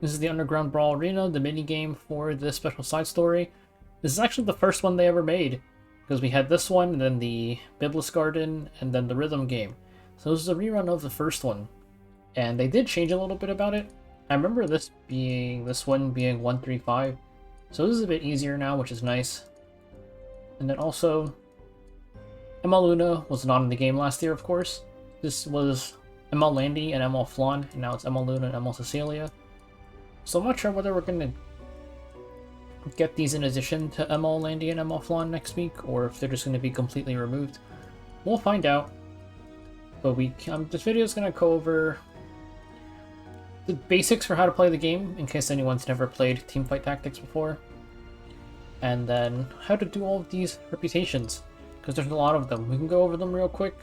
This is the Underground Brawl Arena, the minigame for this special side story. This is actually the first one they ever made, because we had this one, and then the Biblis Garden, and then the Rhythm game. So this is a rerun of the first one, and they did change a little bit about it. I remember this one being 135, so this is a bit easier now, which is nice. And then also, ML Luna was not in the game last year, of course. This was ML Landy and ML Flan, and now it's ML Luna and ML Cecilia. So I'm not sure whether we're going to get these in addition to ML Landy and ML Flan next week, or if they're just going to be completely removed. We'll find out. But this video is going to go over the basics for how to play the game, in case anyone's never played Teamfight Tactics before. And then how to do all of these reputations, because there's a lot of them. We can go over them real quick.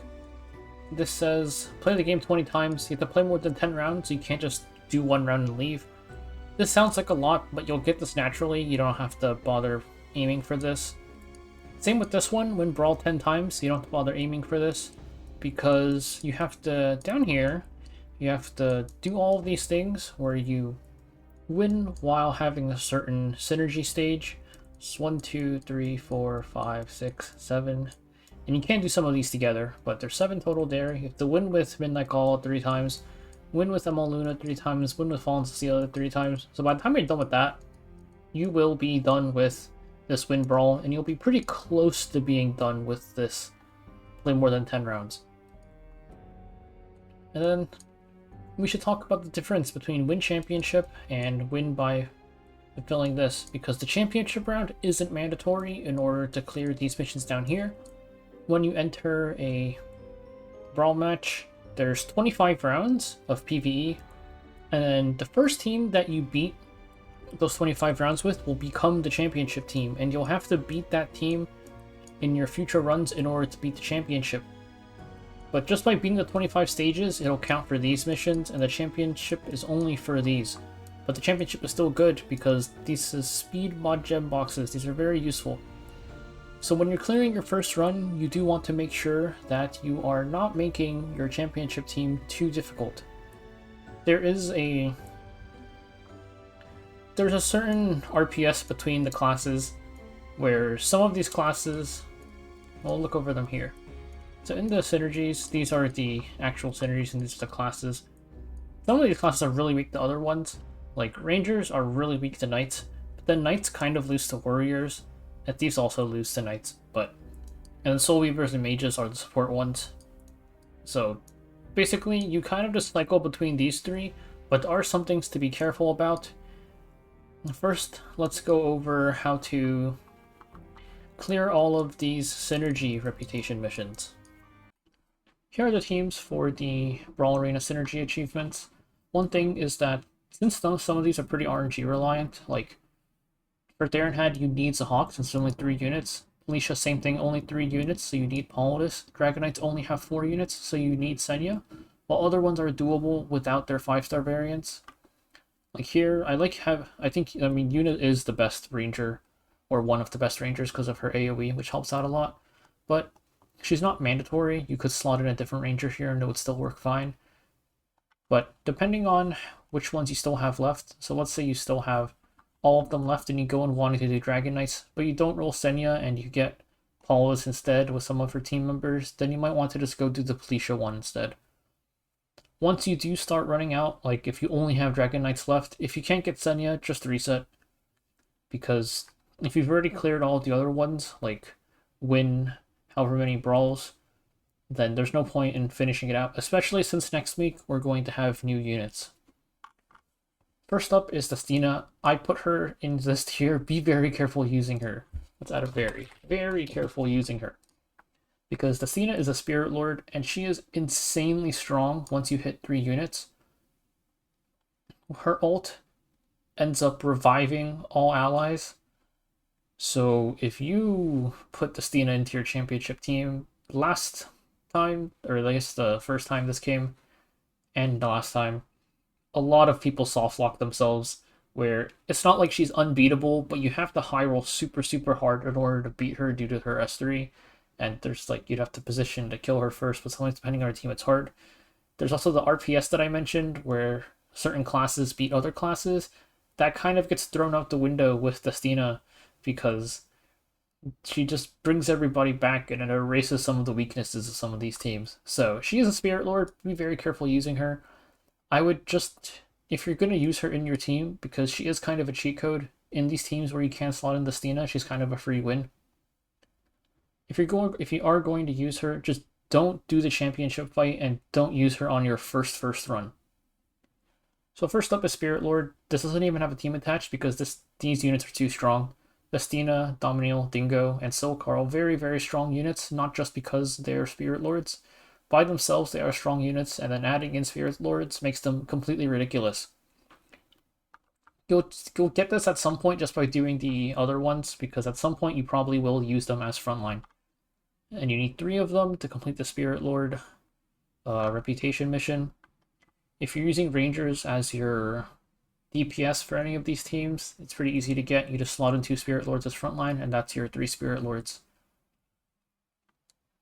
This says, play the game 20 times. You have to play more than 10 rounds, so you can't just do one round and leave. This sounds like a lot, but you'll get this naturally. You don't have to bother aiming for this. Same with this one, win Brawl 10 times. You don't have to bother aiming for this, because you have to, down here, you have to do all of these things where you win while having a certain synergy stage. It's 1, 2, 3, 4, 5, 6, 7. And you can't do some of these together, but there's 7 total there. You have to win with Midnight Call 3 times, win with ML Luna 3 times, win with Fallen Cecilia 3 times. So by the time you're done with that, you will be done with this win Brawl, and you'll be pretty close to being done with this play more than 10 rounds. And then we should talk about the difference between win championship and win by fulfilling this, because the championship round isn't mandatory in order to clear these missions down here. When you enter a Brawl match, there's 25 rounds of PvE, and then the first team that you beat those 25 rounds with will become the championship team, and you'll have to beat that team in your future runs in order to beat the championship. But just by beating the 25 stages, it'll count for these missions, and the championship is only for these. But the championship is still good because these is speed mod gem boxes. These are very useful. So when you're clearing your first run, you do want to make sure that you are not making your championship team too difficult. There's a certain RPS between the classes where some of these classes, we'll look over them here. So in the synergies, these are the actual synergies and these are the classes. Some of these classes are really weak to other ones. Like Rangers are really weak to Knights, but then Knights kind of lose to Warriors, and Thieves also lose to Knights, and Soul Weavers and Mages are the support ones. So basically, you kind of just cycle between these three, but there are some things to be careful about. First, let's go over how to clear all of these synergy reputation missions. Here are the teams for the Brawl Arena synergy achievements. One thing is that since some of these are pretty RNG reliant, like for Theranhad you need Zahawk since there's only 3 units. Politia, same thing, only 3 units, so you need Politis. Dragonites only have 4 units, so you need Senya. While other ones are doable without their 5-star variants. Like here, I mean Yuna is the best ranger, or one of the best rangers because of her AoE, which helps out a lot. But she's not mandatory. You could slot in a different ranger here and it would still work fine. But depending on which ones you still have left, so let's say you still have all of them left and you go and wanting to do Dragon Knights, but you don't roll Senya and you get Paulus instead with some of her team members, then you might want to just go do the Politia one instead. Once you do start running out, like if you only have Dragon Knights left, if you can't get Senya, just reset. Because if you've already cleared all of the other ones, like win however many brawls, then there's no point in finishing it out, especially since next week we're going to have new units. First up is Destina. I put her in this tier. Be very careful using her. Let's add a very, very careful using her. Because Destina is a Spirit Lord, and she is insanely strong once you hit 3 units. Her ult ends up reviving all allies. So if you put Destina into your championship team last time, or at least the first time this came, and the last time, a lot of people soft lock themselves, where it's not like she's unbeatable, but you have to high roll super, super hard in order to beat her due to her S3. And there's like, you'd have to position to kill her first, but sometimes depending on her team, it's hard. There's also the RPS that I mentioned, where certain classes beat other classes, that kind of gets thrown out the window with Destina because she just brings everybody back and it erases some of the weaknesses of some of these teams. So she is a Spirit Lord. Be very careful using her. I would just, if you're going to use her in your team, because she is kind of a cheat code in these teams where you can't slot in Destina, she's kind of a free win. If you are going to use her, just don't do the championship fight and don't use her on your first run. So first up is Spirit Lord. This doesn't even have a team attached because these units are too strong. Destina, Dominil, Dingo, and Silk are all very, very strong units, not just because they're Spirit Lords. By themselves, they are strong units, and then adding in Spirit Lords makes them completely ridiculous. You'll get this at some point just by doing the other ones, because at some point you probably will use them as frontline. And you need 3 of them to complete the Spirit Lord reputation mission. If you're using Rangers as your DPS for any of these teams, it's pretty easy to get. You just slot in 2 Spirit Lords as frontline, and that's your 3 Spirit Lords.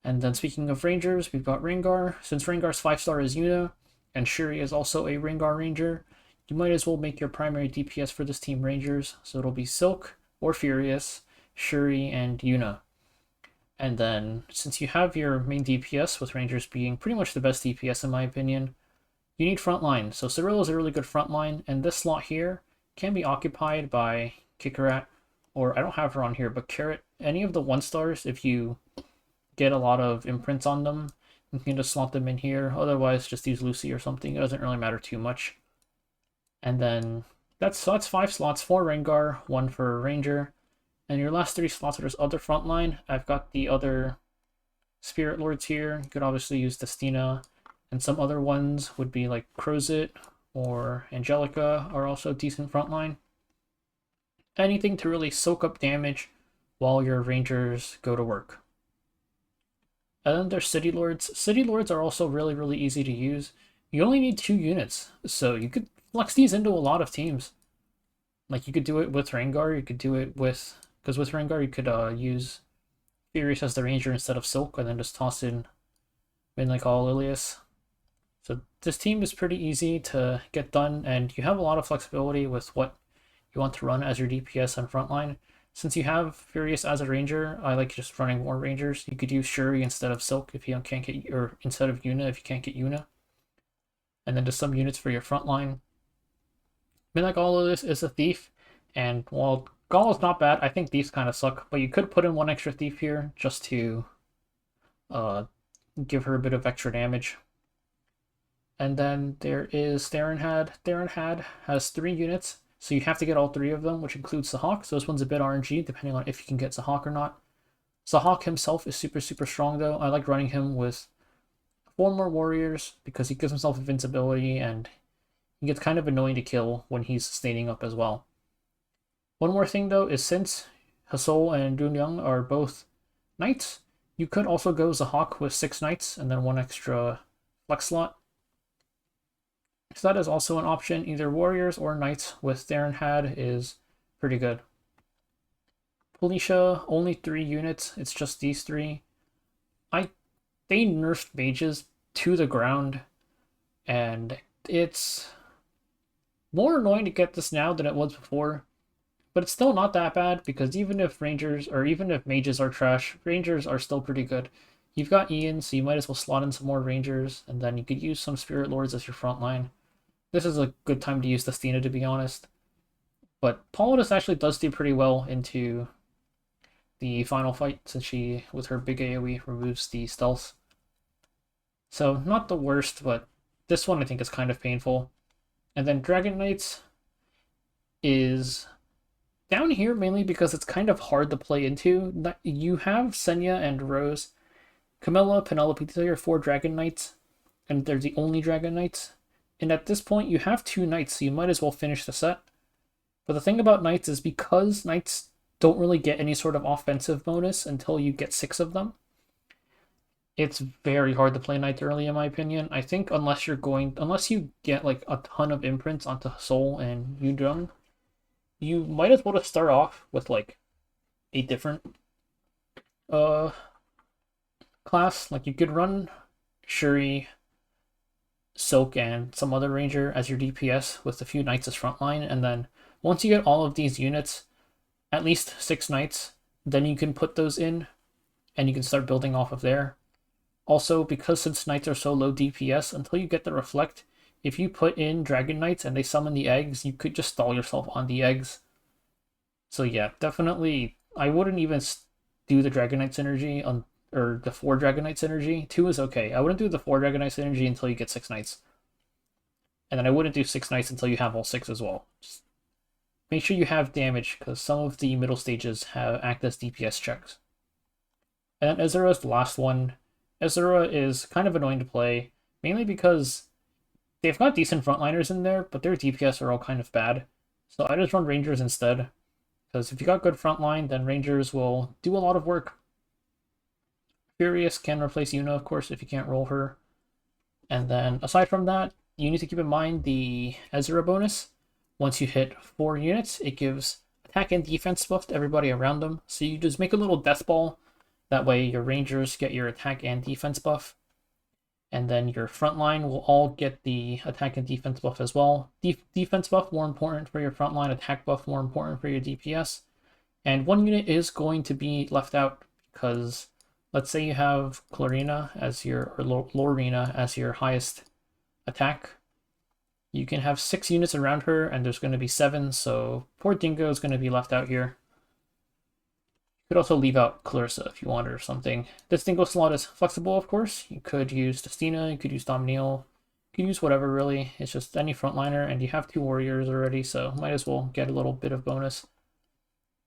And then speaking of Rangers, we've got Reingar. Since Reingar's 5-star is Yuna, and Shuri is also a Reingar Ranger, you might as well make your primary DPS for this team Rangers. So it'll be Silk or Furious, Shuri, and Yuna. And then, since you have your main DPS, with Rangers being pretty much the best DPS in my opinion, you need frontline. So Cyril is a really good frontline, and this slot here can be occupied by Kikarat, or I don't have her on here, but Carrot. Any of the 1-stars, if you get a lot of imprints on them, you can just slot them in here. Otherwise, just use Lucy or something. It doesn't really matter too much. And then that's 5 slots, 4 Reingar, 1 for Ranger. And your last 3 slots are just other frontline. I've got the other Spirit Lords here. You could obviously use Destina, and some other ones would be like Crozet or Angelica are also decent frontline. Anything to really soak up damage while your Rangers go to work. And then there's City Lords. City Lords are also really, really easy to use. You only need 2 units, so you could flex these into a lot of teams. Like, you could do it with Reingar, you could do it with... Because with Reingar, you could use Furious as the Ranger instead of Silk, and then just toss in Midnight-Call Lilius. So this team is pretty easy to get done, and you have a lot of flexibility with what you want to run as your DPS and frontline. Since you have Furious as a Ranger, I like just running more Rangers. You could use Shuri instead of Silk if you can't get, or instead of Yuna if you can't get Yuna. And then just some units for your frontline. Midnight Call Lilius is a Thief, and while Gall is not bad, I think Thieves kind of suck, but you could put in 1 extra Thief here just to give her a bit of extra damage. And then there is Theranhad. Theranhad has 3 units, so you have to get all 3 of them, which includes Sahak. So this one's a bit RNG, depending on if you can get Sahak or not. Sahak himself is super, super strong, though. I like running him with 4 more warriors, because he gives himself invincibility, and he gets kind of annoying to kill when he's standing up as well. One more thing, though, is since Hasol and Dunyang are both knights, you could also go Zahak with 6 knights and then 1 extra flex slot. So that is also an option. Either warriors or knights with Theranhad is pretty good. Politia, only 3 units. It's just these 3. They nerfed mages to the ground, and it's more annoying to get this now than it was before. But it's still not that bad, because even if Rangers, or even if mages are trash, Rangers are still pretty good. You've got Ian, so you might as well slot in some more Rangers, and then you could use some Spirit Lords as your frontline. This is a good time to use Destina, to be honest. But Politis actually does do pretty well into the final fight, since she, with her big AoE, removes the stealth. So, not the worst, but this one I think is kind of painful. And then Dragon Knights is down here mainly because it's kind of hard to play into. You have Senya and Rose. Camilla, Penelope, these are your 4 Dragon Knights, and they're the only Dragon Knights. And at this point, you have 2 Knights, so you might as well finish the set. But the thing about Knights is, because Knights don't really get any sort of offensive bonus until you get 6 of them, it's very hard to play Knight early, in my opinion. I think unless you get like a ton of imprints onto Soul and Yudong, you might as well just start off with like a different class. Like, you could run Shuri, Soak and some other ranger as your DPS with a few knights as frontline, and then once you get all of these units, at least 6 knights, then you can put those in and you can start building off of there. Also, because since knights are so low DPS, until you get the reflect, if you put in dragon knights and they summon the eggs, you could just stall yourself on the eggs. So yeah, definitely, I wouldn't even do the dragon knight synergy on, or the 4 dragon knight synergy. 2 is okay. I wouldn't do the 4 dragon knight synergy until you get 6 knights. And then I wouldn't do 6 knights until you have all 6 as well. Just make sure you have damage, because some of the middle stages act as DPS checks. And then Ezera is the last one. Ezera is kind of annoying to play, mainly because they've got decent frontliners in there, but their DPS are all kind of bad. So I just run Rangers instead, because if you got good frontline, then Rangers will do a lot of work. Furious can replace Yuna, of course, if you can't roll her. And then, aside from that, you need to keep in mind the Ezera bonus. Once you hit 4 units, it gives attack and defense buff to everybody around them. So you just make a little death ball. That way your Rangers get your attack and defense buff. And then your frontline will all get the attack and defense buff as well. Defense buff more important for your frontline, attack buff more important for your DPS. And 1 unit is going to be left out because let's say you have Clarina as your, or Lorena as your highest attack. You can have 6 units around her and there's going to be 7, so poor Dingo is going to be left out here. You could also leave out Clarissa if you wanted or something. This Dingo slot is flexible, of course. You could use Destina, you could use Dominiel, you could use whatever really. It's just any frontliner, and you have 2 warriors already, so might as well get a little bit of bonus.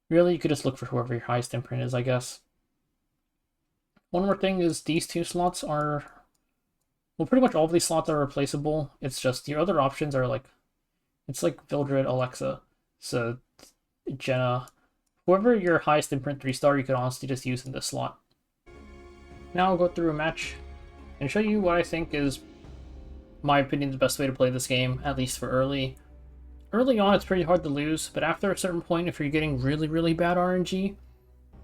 Really, you could just look for whoever your highest imprint is, I guess. One more thing is these 2 slots are, well, pretty much all of these slots are replaceable. It's just your other options are like, it's like Vildred, Alexa, so Jenna. Whoever your highest imprint 3-star, you could honestly just use in this slot. Now I'll go through a match and show you what I think is, my opinion, the best way to play this game, at least for early. Early on, it's pretty hard to lose, but after a certain point, if you're getting really, really bad RNG,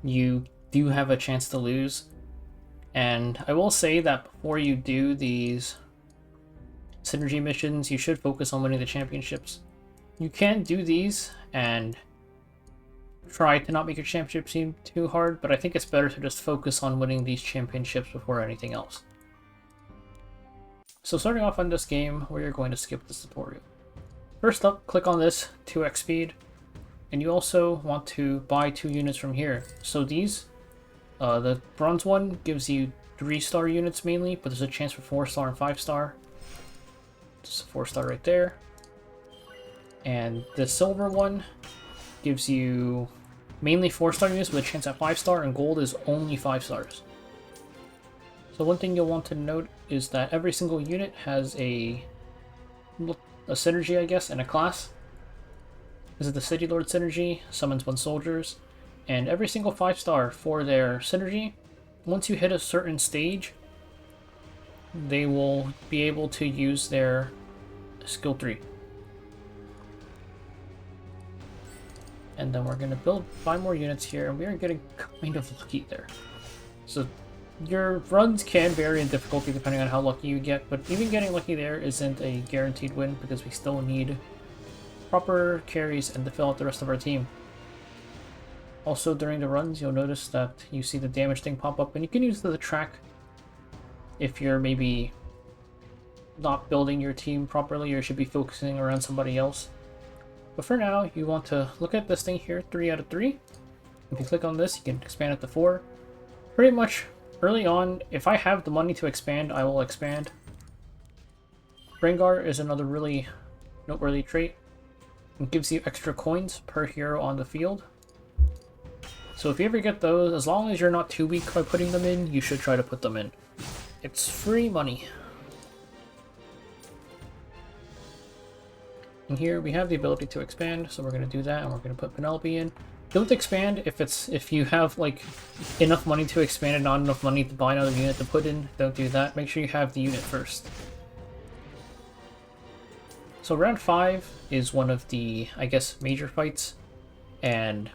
you do have a chance to lose. And I will say that before you do these synergy missions, you should focus on winning the championships. You can do these and try to not make your championship seem too hard, but I think it's better to just focus on winning these championships before anything else. So starting off on this game, we are going to skip this tutorial. First up, click on this 2x speed, and you also want to buy 2 units from here. So these, the bronze one gives you 3-star units mainly, but there's a chance for 4-star and 5-star. Just a 4-star right there. And the silver one gives you mainly 4-star units with a chance at 5-star, and gold is only 5 stars. So one thing you'll want to note is that every single unit has a synergy, I guess, and a class. This is the Citylord synergy, summons 1 soldiers, and every single 5-star for their synergy, once you hit a certain stage, they will be able to use their skill 3. And then we're going to build 5 more units here, and we are getting kind of lucky there. So your runs can vary in difficulty depending on how lucky you get, but even getting lucky there isn't a guaranteed win because we still need proper carries and to fill out the rest of our team. Also during the runs, you'll notice that you see the damage thing pop up, and you can use the track if you're maybe not building your team properly or should be focusing around somebody else. But for now, you want to look at this thing here, 3 out of 3. If you click on this, you can expand it to 4. Pretty much, early on, if I have the money to expand, I will expand. Reingar is another really noteworthy trait. It gives you extra coins per hero on the field. So if you ever get those, as long as you're not too weak by putting them in, you should try to put them in. It's free money. And here we have the ability to expand, so we're going to do that, and we're going to put Penelope in. Don't expand if you have like enough money to expand and not enough money to buy another unit to put in. Don't do that. Make sure you have the unit first. So round 5 is one of the, I guess, major fights, and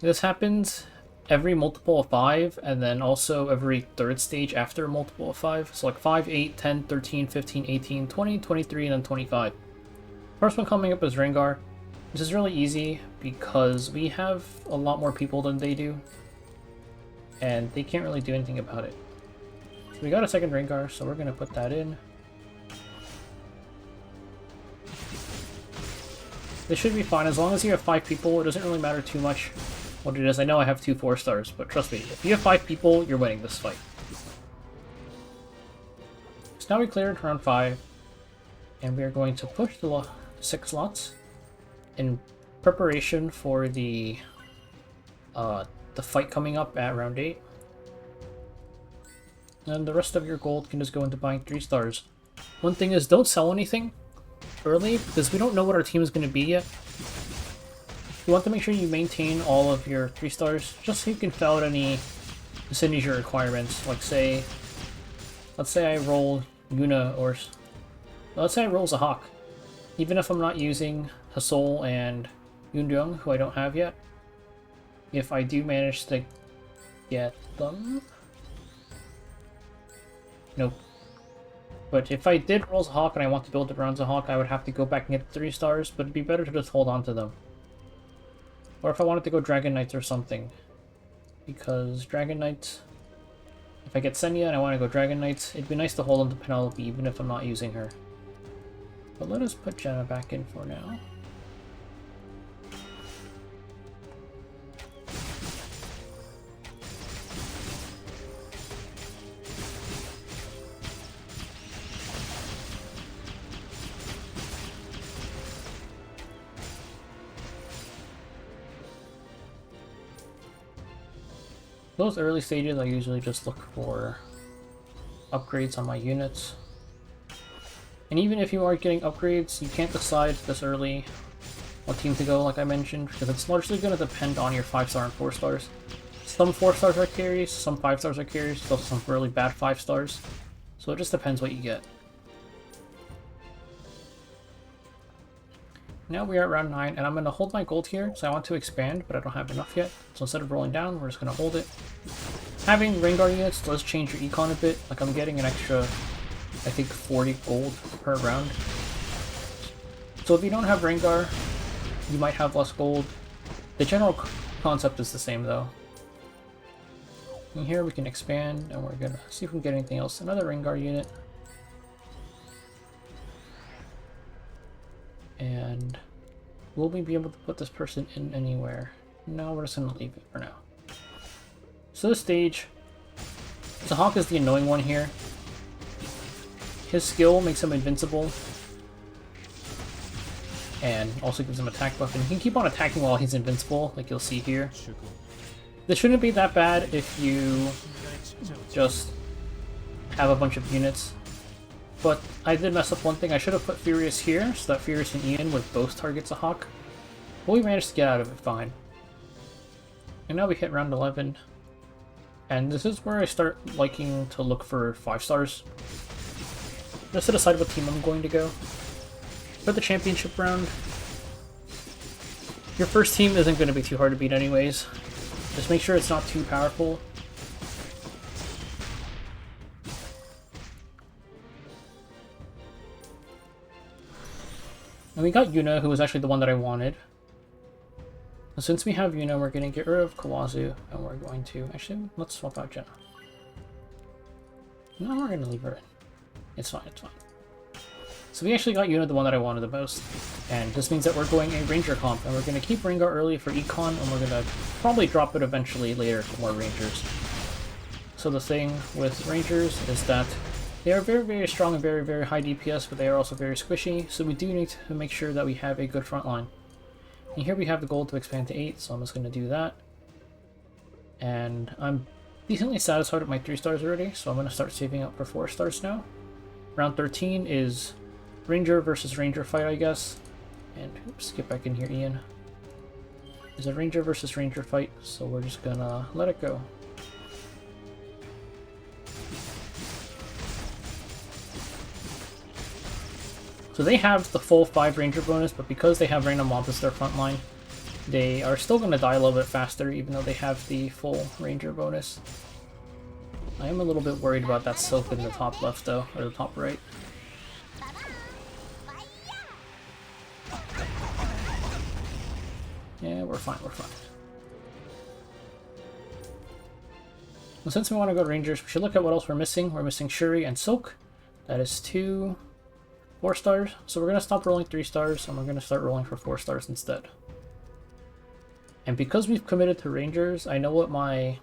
this happens every multiple of 5, and then also every third stage after a multiple of 5. So like 5, 8, 10, 13, 15, 18, 20, 23, and then 25. First one coming up is Reingar. This is really easy because we have a lot more people than they do, and they can't really do anything about it. So we got a second Reingar, so we're going to put that in. This should be fine. As long as you have 5 people, it doesn't really matter too much what it is. I know I have 2 4-stars, but trust me, if you have 5 people, you're winning this fight. So now we cleared round 5, and we are going to push the 6 slots in preparation for the fight coming up at round 8. And the rest of your gold can just go into buying 3 stars. One thing is, don't sell anything early, because we don't know what our team is going to be yet. You want to make sure you maintain all of your 3 stars, just so you can fill out any synergy requirements. Like let's say I roll Yuna, or let's say I roll Zahak. Even if I'm not using Hasol and Yundeong, who I don't have yet, if I do manage to get them... Nope. But if I did roll Zahak and I want to build it around Zahak, I would have to go back and get 3 stars, but it'd be better to just hold on to them. Or if I wanted to go Dragon Knights or something. Because Dragon Knights... If I get Senya and I want to go Dragon Knights, it'd be nice to hold on to Penelope even if I'm not using her. But let us put Jenna back in for now. Those early stages, I usually just look for upgrades on my units. And even if you are getting upgrades, you can't decide this early what team to go, like I mentioned, because it's largely going to depend on your 5-star and 4-stars. Some 4-stars are carries, some 5-stars are carries, still some really bad 5-stars. So it just depends what you get. Now we are at round 9, and I'm going to hold my gold here, so I want to expand, but I don't have enough yet. So instead of rolling down, we're just going to hold it. Having Reingar units does change your econ a bit. Like, I'm getting an extra, I think, 40 gold per round. So if you don't have Reingar, you might have less gold. The general concept is the same, though. And here we can expand, and we're going to see if we can get anything else. Another Reingar unit. And will we be able to put this person in anywhere? No, we're just going to leave it for now. So this stage, Zahak is the annoying one here. His skill makes him invincible. And also gives him attack buff. And he can keep on attacking while he's invincible, like you'll see here. This shouldn't be that bad if you just have a bunch of units. But I did mess up one thing. I should have put Furious here, so that Furious and Ian would both target Zahak. But we managed to get out of it fine. And now we hit round 11. And this is where I start liking to look for 5-stars. Just to decide what team I'm going to go. For the championship round, your first team isn't going to be too hard to beat anyways. Just make sure it's not too powerful. And we got Yuna, who was actually the one that I wanted. And since we have Yuna, we're going to get rid of Kawazu, and we're going to... Actually, let's swap out Jenna. No, we're going to leave her in. It's fine, it's fine. So we actually got Yuna, the one that I wanted the most. And this means that we're going a Ranger comp, and we're going to keep Reingar early for Econ, and we're going to probably drop it eventually later for more Rangers. So the thing with Rangers is that they are very, very strong and very, very high DPS, but they are also very squishy, so we do need to make sure that we have a good front line. And here we have the goal to expand to 8, so I'm just going to do that. And I'm decently satisfied with my 3 stars already, so I'm going to start saving up for 4 stars now. Round 13 is Ranger versus Ranger fight, I guess. And oops, get back in here, Ian. It's a Ranger versus Ranger fight, so we're just gonna let it go. So they have the full 5 Ranger bonus, but because they have random mobs as their front line, they are still going to die a little bit faster, even though they have the full Ranger bonus. I am a little bit worried about that Silk in the top left, though, or the top right. Yeah, we're fine, we're fine. Well, since we want to go Rangers, we should look at what else we're missing. We're missing Shuri and Silk. That is 2 4 stars. So we're going to stop rolling 3 stars, and we're going to start rolling for 4 stars instead. And because we've committed to Rangers, I know what my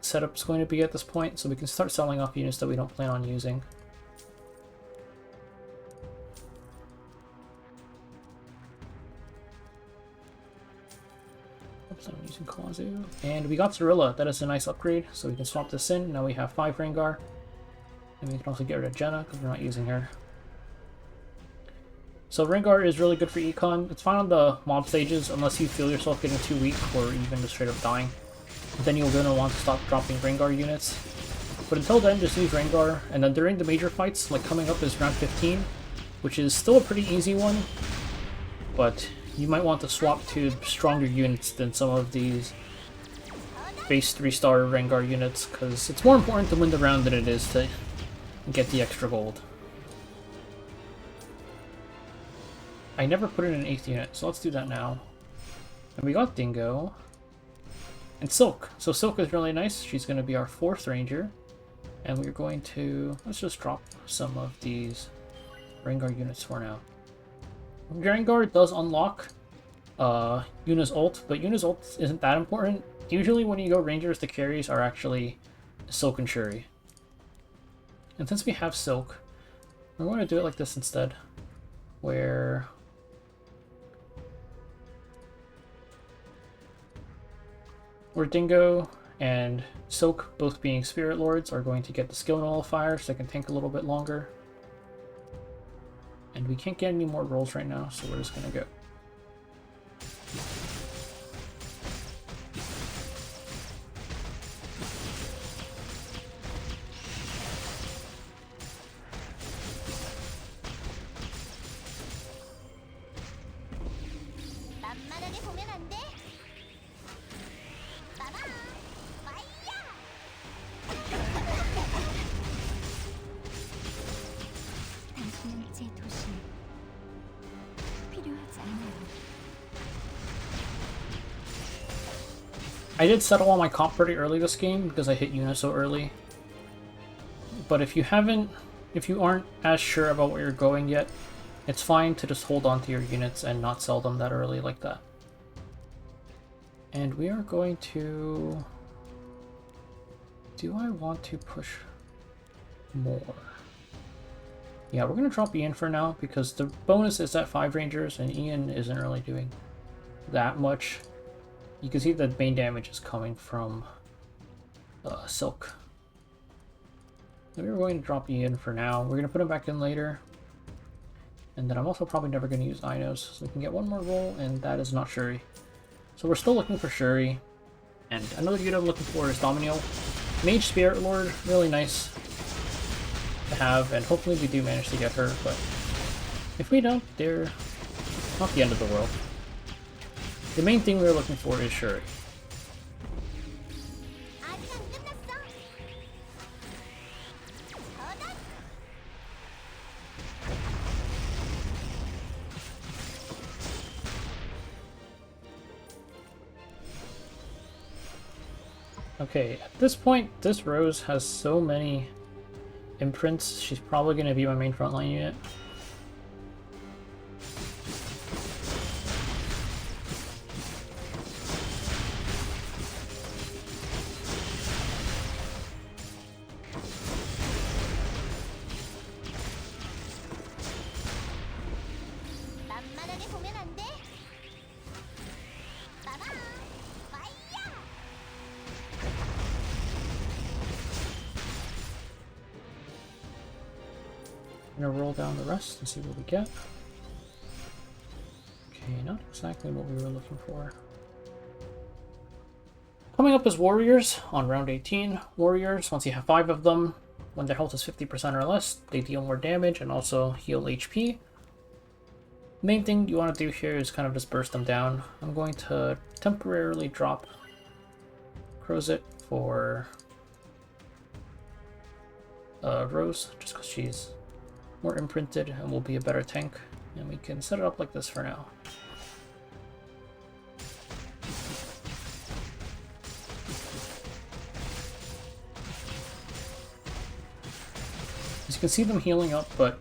setup's going to be at this point, so we can start selling off units that we don't plan on using. Oops, I'm using Kawazu. And we got Zorilla. That is a nice upgrade, so we can swap this in. Now we have 5 Reingar. And we can also get rid of Jenna, because we're not using her. So Reingar is really good for econ. It's fine on the mob stages, unless you feel yourself getting too weak, or even just straight up dying. Then you're going to want to stop dropping Reingar units. But until then, just use Reingar, and then during the major fights, like coming up is round 15, which is still a pretty easy one, but you might want to swap to stronger units than some of these base 3-star Reingar units, because it's more important to win the round than it is to get the extra gold. I never put in an 8th unit, so let's do that now. And we got Dingo. And Silk. So Silk is really nice. She's going to be our 4th Ranger. And we're going to... let's just drop some of these Reingar units for now. Reingar does unlock Yuna's ult, but Yuna's ult isn't that important. Usually when you go Rangers, the carries are actually Silk and Shuri. And since we have Silk, we're going to do it like this instead. Where... Dingo and Silk, both being Spirit Lords, are going to get the skill nullifier so they can tank a little bit longer. And we can't get any more rolls right now, so we're just going to go. I did settle on my comp pretty early this game because I hit Yuna so early. But if you aren't as sure about where you're going yet, it's fine to just hold on to your units and not sell them that early like that. And we are going to... do I want to push more? Yeah, we're going to drop Ian for now because the bonus is at 5 Rangers and Ian isn't really doing that much. You can see the main damage is coming from Silk. So we're going to drop Ian for now. We're going to put him back in later. And then I'm also probably never going to use Inos, so we can get one more roll, and that is not Shuri. So we're still looking for Shuri. And another unit I'm looking for is Domino. Mage Spirit Lord, really nice to have, and hopefully we do manage to get her, but if we don't, they're not the end of the world. The main thing we're looking for is Shuri. Okay, at this point, this Rose has so many imprints, she's probably going to be my main frontline unit. I'm gonna roll down the rest and see what we get. Okay, not exactly what we were looking for. Coming up is Warriors on round 18. Warriors, once you have 5 of them, when their health is 50% or less, they deal more damage and also heal HP. Main thing you want to do here is kind of just burst them down. I'm going to temporarily drop Crozet for Rose, just because she's more imprinted and will be a better tank. And we can set it up like this for now. As you can see them healing up, but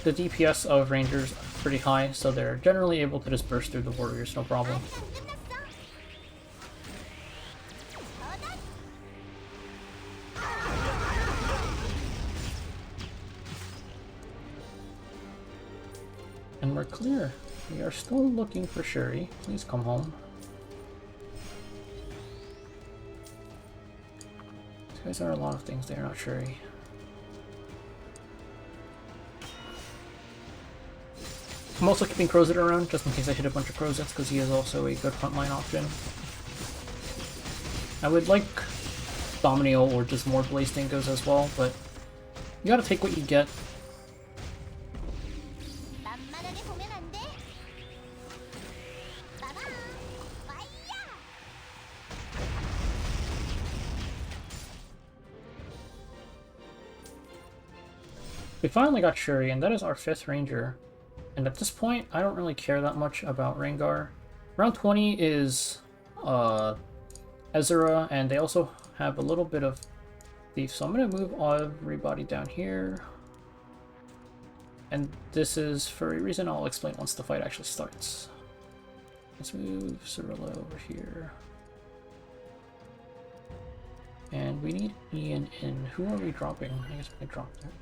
the DPS of Rangers are pretty high, so they're generally able to just burst through the warriors, no problem. And we're clear. We are still looking for Shuri. Please come home. These guys are a lot of things, they are not Shuri. I'm also keeping Crozet around, just in case I hit a bunch of Crozets, because he is also a good frontline option. I would like Dominio or just more Blaze Dingoes as well, but you gotta take what you get. We finally got Shuri, and that is our 5th Ranger. And at this point, I don't really care that much about Reingar. Round 20 is Ezera, and they also have a little bit of Thief. So I'm going to move everybody down here. And this is for a reason I'll explain once the fight actually starts. Let's move Cirilla over here. And we need Ian in. Who are we dropping? I guess we can drop that.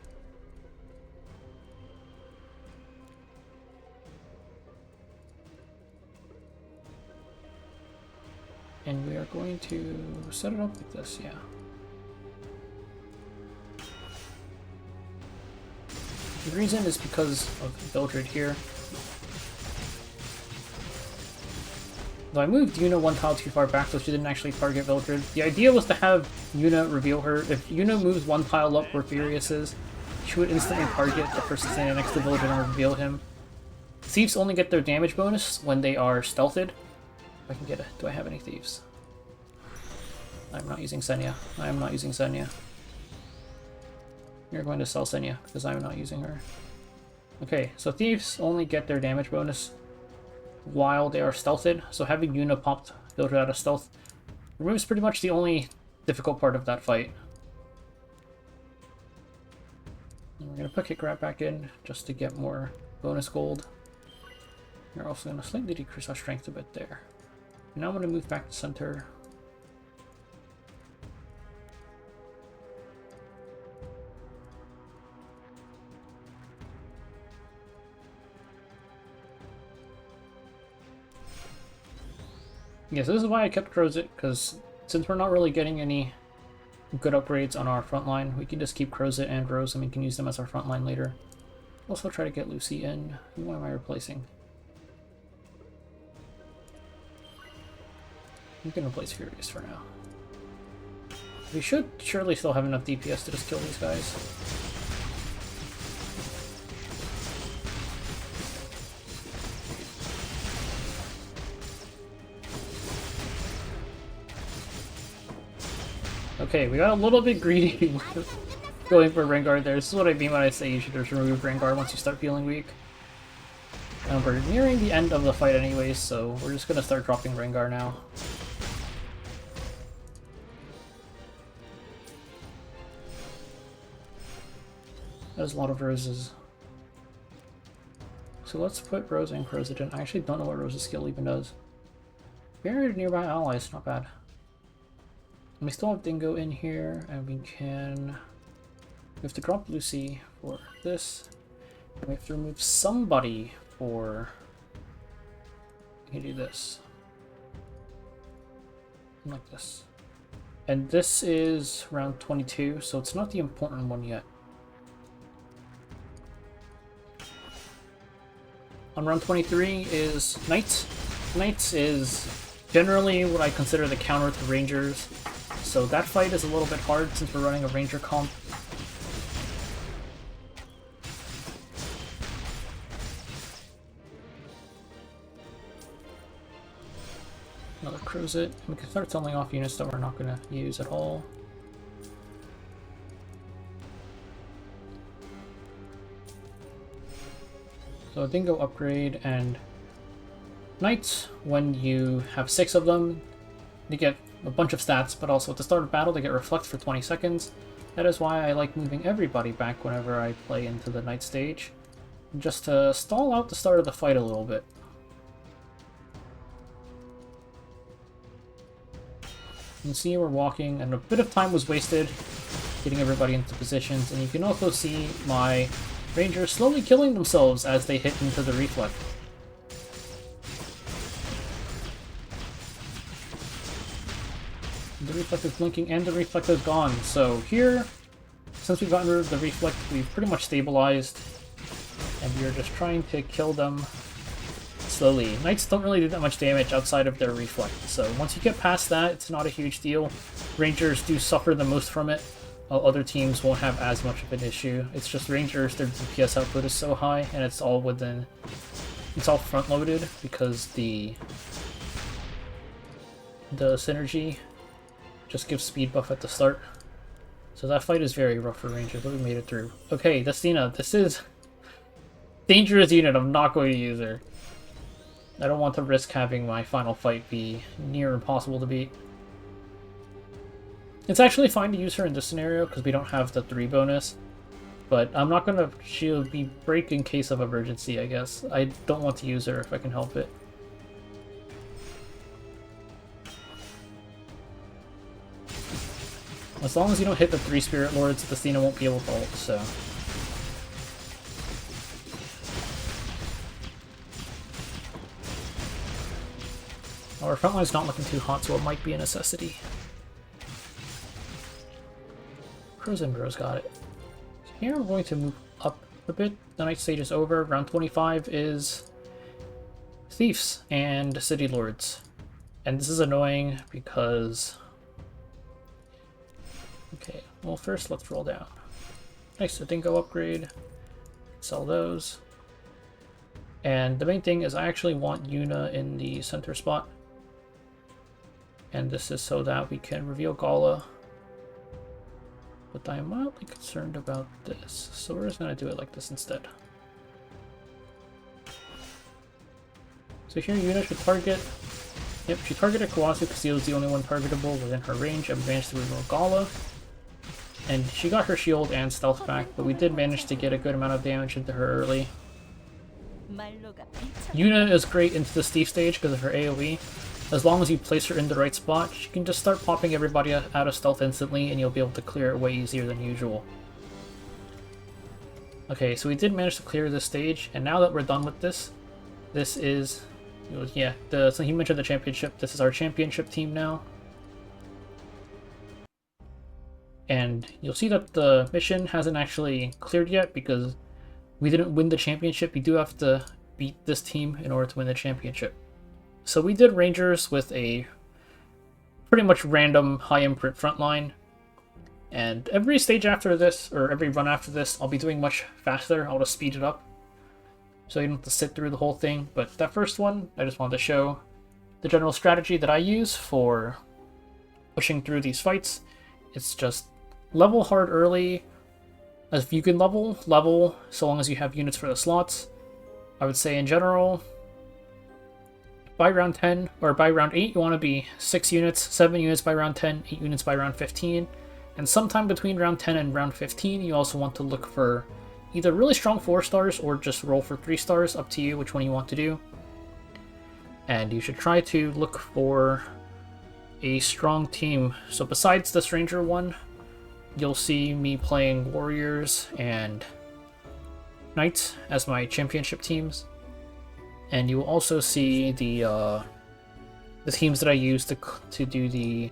And we are going to set it up like this, yeah. The reason is because of Vildred here. Though I moved Yuna one tile too far back, so she didn't actually target Vildred. The idea was to have Yuna reveal her. If Yuna moves one tile up where Furious is, she would instantly target the person standing next to Vildred and reveal him. Thieves only get their damage bonus when they are stealthed. If I can get it. Do I have any thieves? I'm not using Senya. I am not using Senya. You're going to sell Senya because I'm not using her. Okay, so thieves only get their damage bonus while they are stealthed. So having Yuna popped Vildred out of stealth removes pretty much the only difficult part of that fight. And we're going to put Kick Rat back in just to get more bonus gold. We're also going to slightly decrease our strength a bit there. Now I'm going to move back to center. Yes, this is why I kept Crozet, because since we're not really getting any good upgrades on our front line, we can just keep Crozet and Rose, and we can use them as our front line later. Also try to get Lucy in. Who am I replacing? We can replace Furious for now. We should surely still have enough DPS to just kill these guys. Okay, we got a little bit greedy going for Reingar there. This is what I mean when I say you should just remove Reingar once you start feeling weak. And we're nearing the end of the fight anyways, so we're just gonna start dropping Reingar now. There's a lot of Roses. So let's put Rose and Crozet in. I actually don't know what Rose's skill even does. Buried nearby allies, not bad. And we still have Dingo in here, and we have to drop Lucy for this. And we have to remove somebody for... We can do this. Like this. And this is round 22, so it's not the important one yet. On round 23 is Knights. Knights is generally what I consider the counter to Rangers. So that fight is a little bit hard since we're running a Ranger comp. Another cruise it. We can start selling off units that we're not going to use at all. So a dingo upgrade and knights, when you have 6 of them, they get a bunch of stats, but also at the start of battle they get reflect for 20 seconds. That is why I like moving everybody back whenever I play into the knight stage, just to stall out the start of the fight a little bit. You can see we're walking, and a bit of time was wasted getting everybody into positions, and you can also see my Rangers slowly killing themselves as they hit into the reflect. The reflect is blinking and the reflect is gone. So here, since we've gotten rid of the reflect, we've pretty much stabilized, and we are just trying to kill them slowly. Knights don't really do that much damage outside of their reflect, so once you get past that, it's not a huge deal. Rangers do suffer the most from it. Other teams won't have as much of an issue. It's just Rangers, their DPS output is so high, and it's all front-loaded because the synergy just gives speed buff at the start. So that fight is very rough for Rangers, but we made it through. Okay, Destina, this is dangerous unit. I'm not going to use her. I don't want to risk having my final fight be near impossible to beat. It's actually fine to use her in this scenario because we don't have the 3 bonus, but I'm not gonna. She'll be break in case of emergency, I guess. I don't want to use her if I can help it. As long as you don't hit the 3 Spirit Lords, Destina won't be able to ult, so. Our front line's not looking too hot, so it might be a necessity. Frozen Bros got it. So here we're going to move up a bit. The night stage is over. Round 25 is Thieves and Citylords. And this is annoying because... Okay, well first let's roll down. Nice, a dingo upgrade. Sell those. And the main thing is I actually want Yuna in the center spot. And this is so that we can reveal Gala. But I am mildly concerned about this, so we're just going to do it like this instead. So here Yuna should target... Yep, she targeted Kawasu because he was the only one targetable within her range, and managed to reveal Gala. And she got her shield and stealth back, but we did manage to get a good amount of damage into her early. Yuna is great into the Steve stage because of her AoE. As long as you place her in the right spot, she can just start popping everybody out of stealth instantly, and you'll be able to clear it way easier than usual. Okay, so we did manage to clear this stage, and now that we're done with this, this is... Yeah, so he mentioned the championship. This is our championship team now. And you'll see that the mission hasn't actually cleared yet because we didn't win the championship. We do have to beat this team in order to win the championship. So we did Rangers with a pretty much random high imprint frontline. And every stage after this, or every run after this, I'll be doing much faster. I'll just speed it up, so you don't have to sit through the whole thing. But that first one, I just wanted to show the general strategy that I use for pushing through these fights. It's just level hard early. If you can level, so long as you have units for the slots. I would say in general, by round 10, or by round 8, you want to be 6 units, 7 units by round 10, 8 units by round 15. And sometime between round 10 and round 15, you also want to look for either really strong 4 stars or just roll for 3 stars, up to you which one you want to do. And you should try to look for a strong team. So besides the Stranger one, you'll see me playing Warriors and Knights as my championship teams. And you will also see the teams that I use to do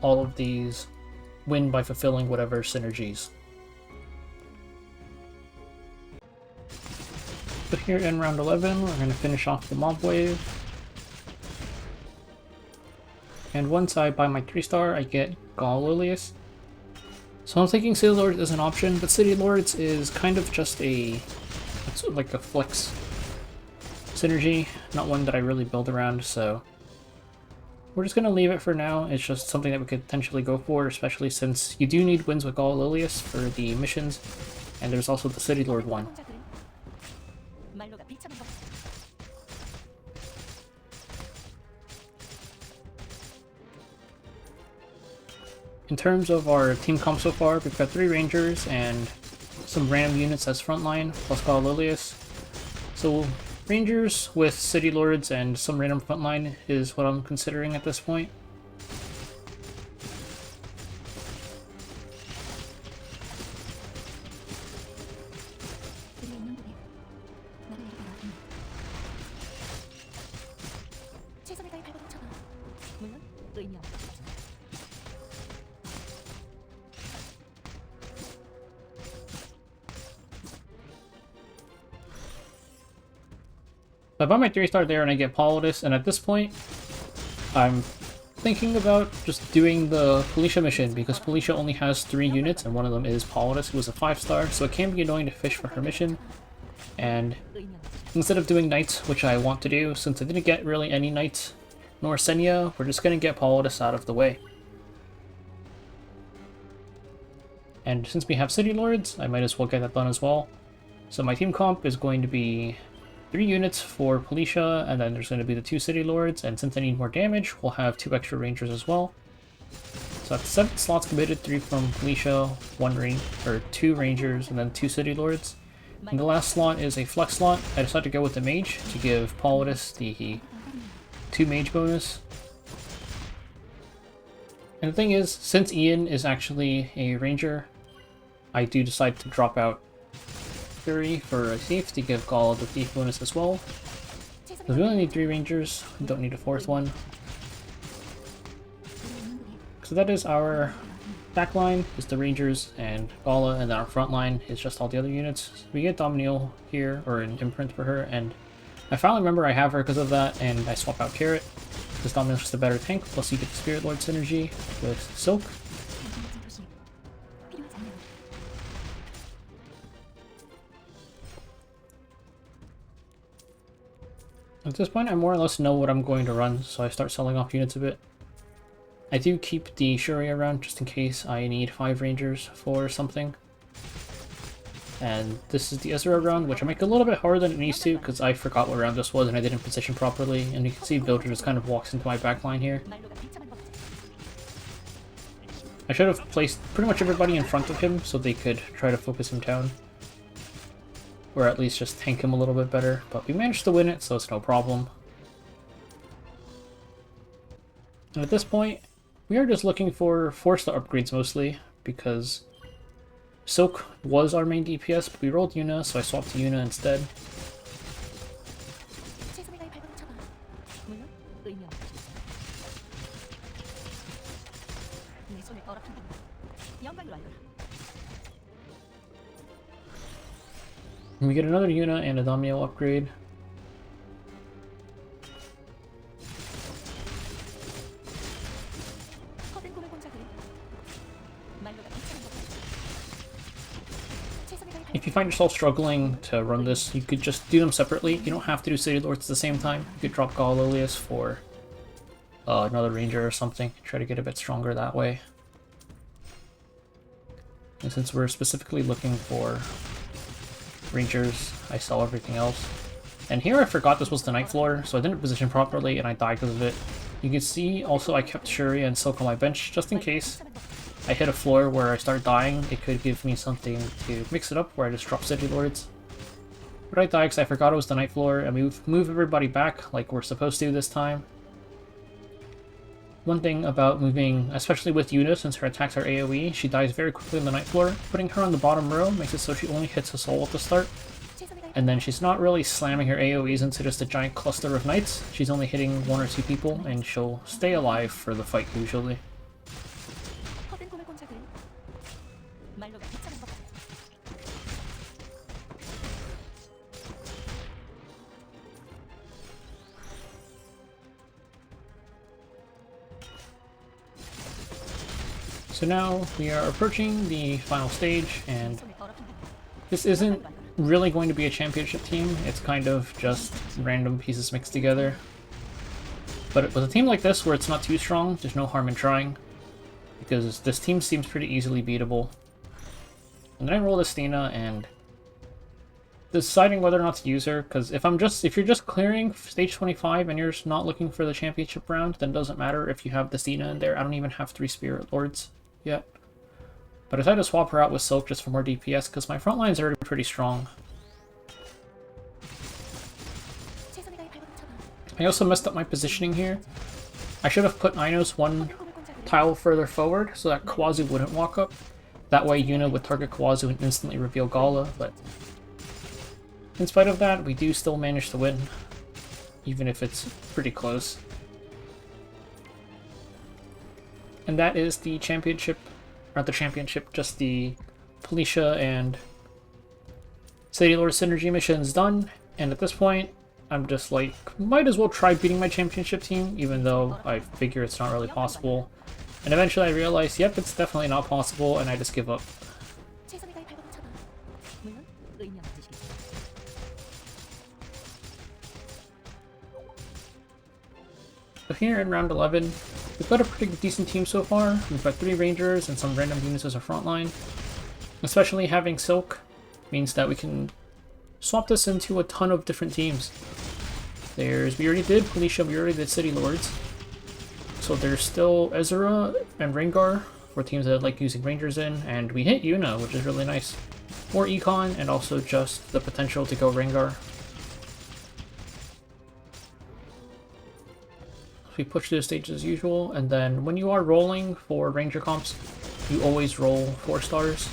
all of these win by fulfilling whatever synergies. So here in round 11, we're going to finish off the mob wave. And once I buy my 3-star, I get Gaul Lilius. So I'm thinking Citylords is an option, but Citylords is kind of just it's like a flex synergy, not one that I really build around, so we're just going to leave it for now. It's just something that we could potentially go for, especially since you do need wins with Gall Lilius for the missions, and there's also the City Lord one. In terms of our team comp so far, we've got 3 Rangers and some random units as frontline, plus Gall Lilius. So Rangers with City Lords and some random frontline is what I'm considering at this point. I buy my 3-star there and I get Politis, and at this point, I'm thinking about just doing the Politia mission, because Politia only has 3 units, and one of them is Politis, who was a 5-star, so it can be annoying to fish for her mission. And instead of doing Knights, which I want to do, since I didn't get really any Knights nor Senya, we're just going to get Politis out of the way. And since we have City Lords, I might as well get that done as well. So my team comp is going to be 3 units for Politia, and then there's going to be the 2 City Lords, and since I need more damage, we'll have 2 extra Rangers as well. So that's 7 slots committed, 3 from Politia, 2 Rangers, and then 2 City Lords. And the last slot is a flex slot. I decided to go with the Mage to give Politis the 2 Mage bonus. And the thing is, since Ian is actually a Ranger, I do decide to drop out Fury for a Thief to give Gall the Thief bonus as well. Because we only need 3 Rangers, we don't need a 4th one. So that is our backline, is the Rangers and Gala, and then our front line is just all the other units. So we get Dominiel here, or an imprint for her, and I finally remember I have her because of that, and I swap out Carrot, because Dominiel's just a better tank, plus you get the Spirit Lord synergy with Silk. At this point, I more or less know what I'm going to run, so I start selling off units a bit. I do keep the Shuri around just in case I need 5 Rangers for something. And this is the Ezera round, which I make a little bit harder than it needs to, because I forgot what round this was and I didn't position properly. And you can see Builder just kind of walks into my backline here. I should have placed pretty much everybody in front of him so they could try to focus him down. Or at least just tank him a little bit better, but we managed to win it, so it's no problem. And at this point, we are just looking for 4-star upgrades mostly, because Silk was our main DPS, but we rolled Yuna, so I swapped to Yuna instead. And we get another Yuna and a Damiel upgrade. If you find yourself struggling to run this, you could just do them separately. You don't have to do City Lords at the same time. You could drop Gall Lilius for another Ranger or something. Try to get a bit stronger that way. And since we're specifically looking for Rangers, I sell everything else. And here I forgot this was the night floor, so I didn't position properly and I died because of it. You can see also I kept Shuri and Silk on my bench just in case I hit a floor where I start dying. It could give me something to mix it up where I just drop City Lords. But I died because I forgot it was the night floor, and we move everybody back like we're supposed to this time. One thing about moving, especially with Yuna, since her attacks are AoE, she dies very quickly on the night floor. Putting her on the bottom row makes it so she only hits a soul at the start. And then she's not really slamming her AoEs into just a giant cluster of knights. She's only hitting 1 or 2 people, and she'll stay alive for the fight usually. So now we are approaching the final stage, and this isn't really going to be a championship team. It's kind of just random pieces mixed together. But with a team like this, where it's not too strong, there's no harm in trying, because this team seems pretty easily beatable. And then I roll Estina and deciding whether or not to use her, because if you're just clearing stage 25 and you're just not looking for the championship round, then it doesn't matter if you have the Estina in there. I don't even have 3 Spirit Lords yet. But I decided to swap her out with Silk just for more DPS, because my front line's already pretty strong. I also messed up my positioning here. I should have put Inos 1 tile further forward so that Kawazu wouldn't walk up. That way Yuna would target Kawazu and instantly reveal Gala, but in spite of that, we do still manage to win, even if it's pretty close. And that is the championship, not the championship, just the Politia and Citylords synergy missions done, and at this point, I'm just like, might as well try beating my championship team, even though I figure it's not really possible. And eventually I realized, yep, it's definitely not possible, and I just give up. So here in round 11, we've got a pretty decent team so far. We've got 3 Rangers and some random units as a front line. Especially having Silk means that we can swap this into a ton of different teams. We already did Politia, we already did Citylords. So there's still Ezera and Reingar for teams that like using Rangers in, and we hit Yuna, which is really nice. More Econ, and also just the potential to go Reingar. We push through the stage as usual, and then when you are rolling for Ranger comps, you always roll 4 stars.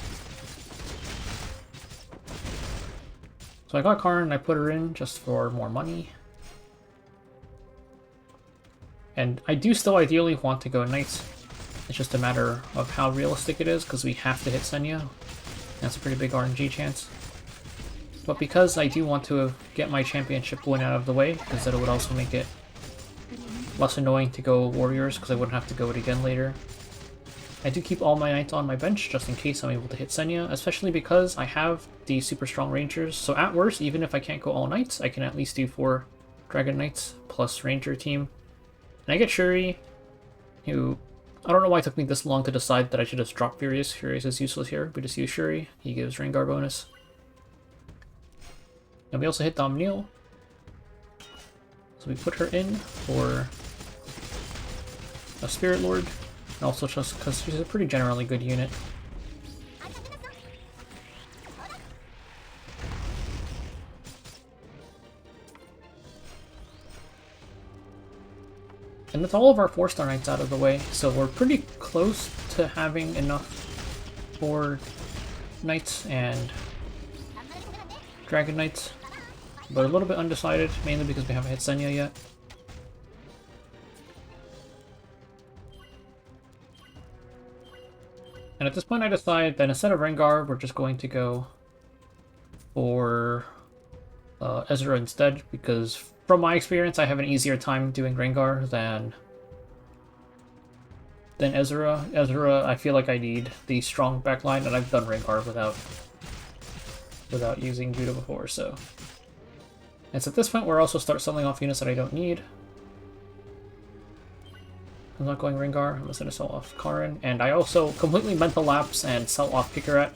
So I got Karn and I put her in just for more money. And I do still ideally want to go Knights. It's just a matter of how realistic it is, because we have to hit Senya. That's a pretty big RNG chance. But because I do want to get my championship win out of the way, because that would also make it less annoying to go Warriors, because I wouldn't have to go it again later. I do keep all my Knights on my bench, just in case I'm able to hit Senya, especially because I have the super strong Rangers, so at worst, even if I can't go all Knights, I can at least do 4 Dragon Knights plus Ranger team. And I get Shuri, who... I don't know why it took me this long to decide that I should just drop Furious. Furious is useless here, we just use Shuri. He gives Reingar bonus. And we also hit Domneil. So we put her in for a Spirit Lord. And also just because she's a pretty generally good unit. And that's all of our 4-star Knights out of the way, so we're pretty close to having enough for Knights and Dragon Knights, but a little bit undecided, mainly because we haven't hit Senya yet. And at this point I decide that instead of Reingar, we're just going to go for Ezera instead, because from my experience I have an easier time doing Reingar than Ezera. Ezera, I feel like I need the strong backline, and I've done Reingar without using Judah before, so... And so at this point we're also start selling off units that I don't need. I'm not going Reingar, I'm just going to sell off Karin, and I also completely mental lapse and sell off Kikaret.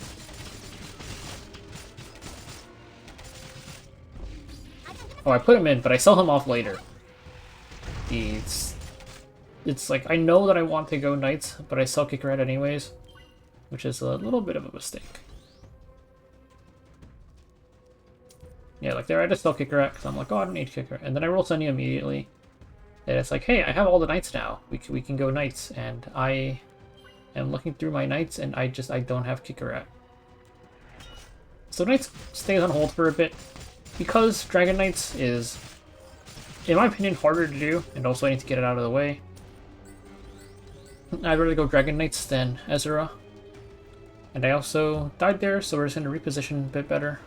Oh, I put him in, but I sell him off later. It's like, I know that I want to go Knights, but I sell Kikaret anyways, which is a little bit of a mistake. Yeah, like there I just sell Kikaret, because I'm like, oh, I don't need Kikaret. And then I roll Senya immediately. And it's like, hey, I have all the Knights now. We can go Knights. And I am looking through my Knights, and I don't have Kikaret. So Knights stays on hold for a bit. Because Dragon Knights is, in my opinion, harder to do, and also I need to get it out of the way. I'd rather go Dragon Knights than Ezera. And I also died there, so we're just going to reposition a bit better.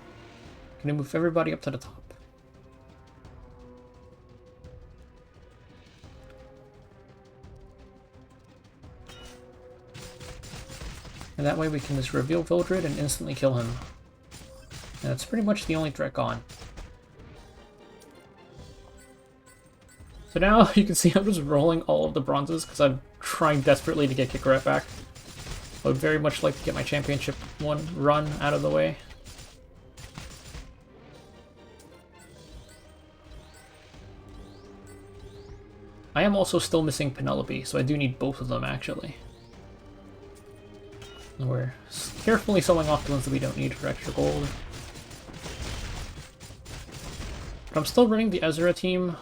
Going to move everybody up to the top. And that way we can just reveal Vildred and instantly kill him. And that's pretty much the only threat gone. So now you can see I'm just rolling all of the bronzes because I'm trying desperately to get Kikaret back. I would very much like to get my championship one run out of the way. I am also still missing Penelope, so I do need both of them actually. And we're carefully selling off the ones that we don't need for extra gold. But I'm still running the Ezera team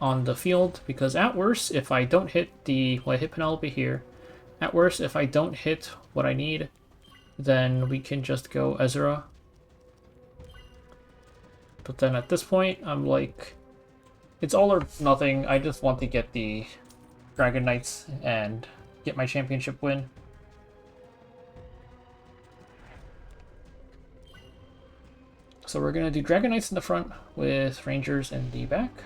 on the field because at worst, if I don't hit the... well, I hit Penelope here. At worst, if I don't hit what I need, then we can just go Ezera. But then at this point, I'm like... it's all or nothing. I just want to get the Dragon Knights and get my championship win. So we're going to do Dragon Knights in the front with Rangers in the back.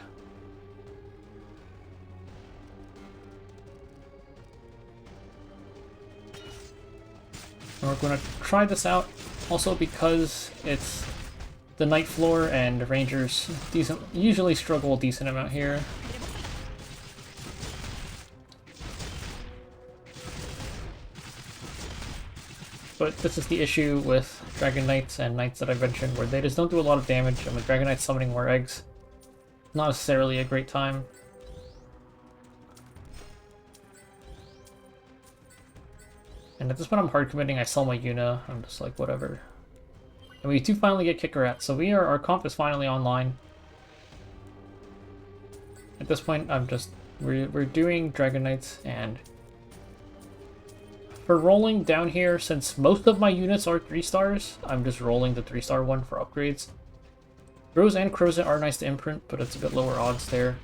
And we're going to try this out also because it's the night floor and Rangers usually struggle a decent amount here. But this is the issue with Dragon Knights and Knights that I mentioned, where they just don't do a lot of damage, and with Dragon Knights summoning more eggs, not necessarily a great time. And at this point I'm hard committing, I sell my Yuna, I'm just like, whatever. And we do finally get Kikaret, so our comp is finally online. At this point we're doing Dragon Knights, and for rolling down here, since most of my units are 3 stars, I'm just rolling the 3-star one for upgrades. Rose and Crozet are nice to imprint, but it's a bit lower odds there.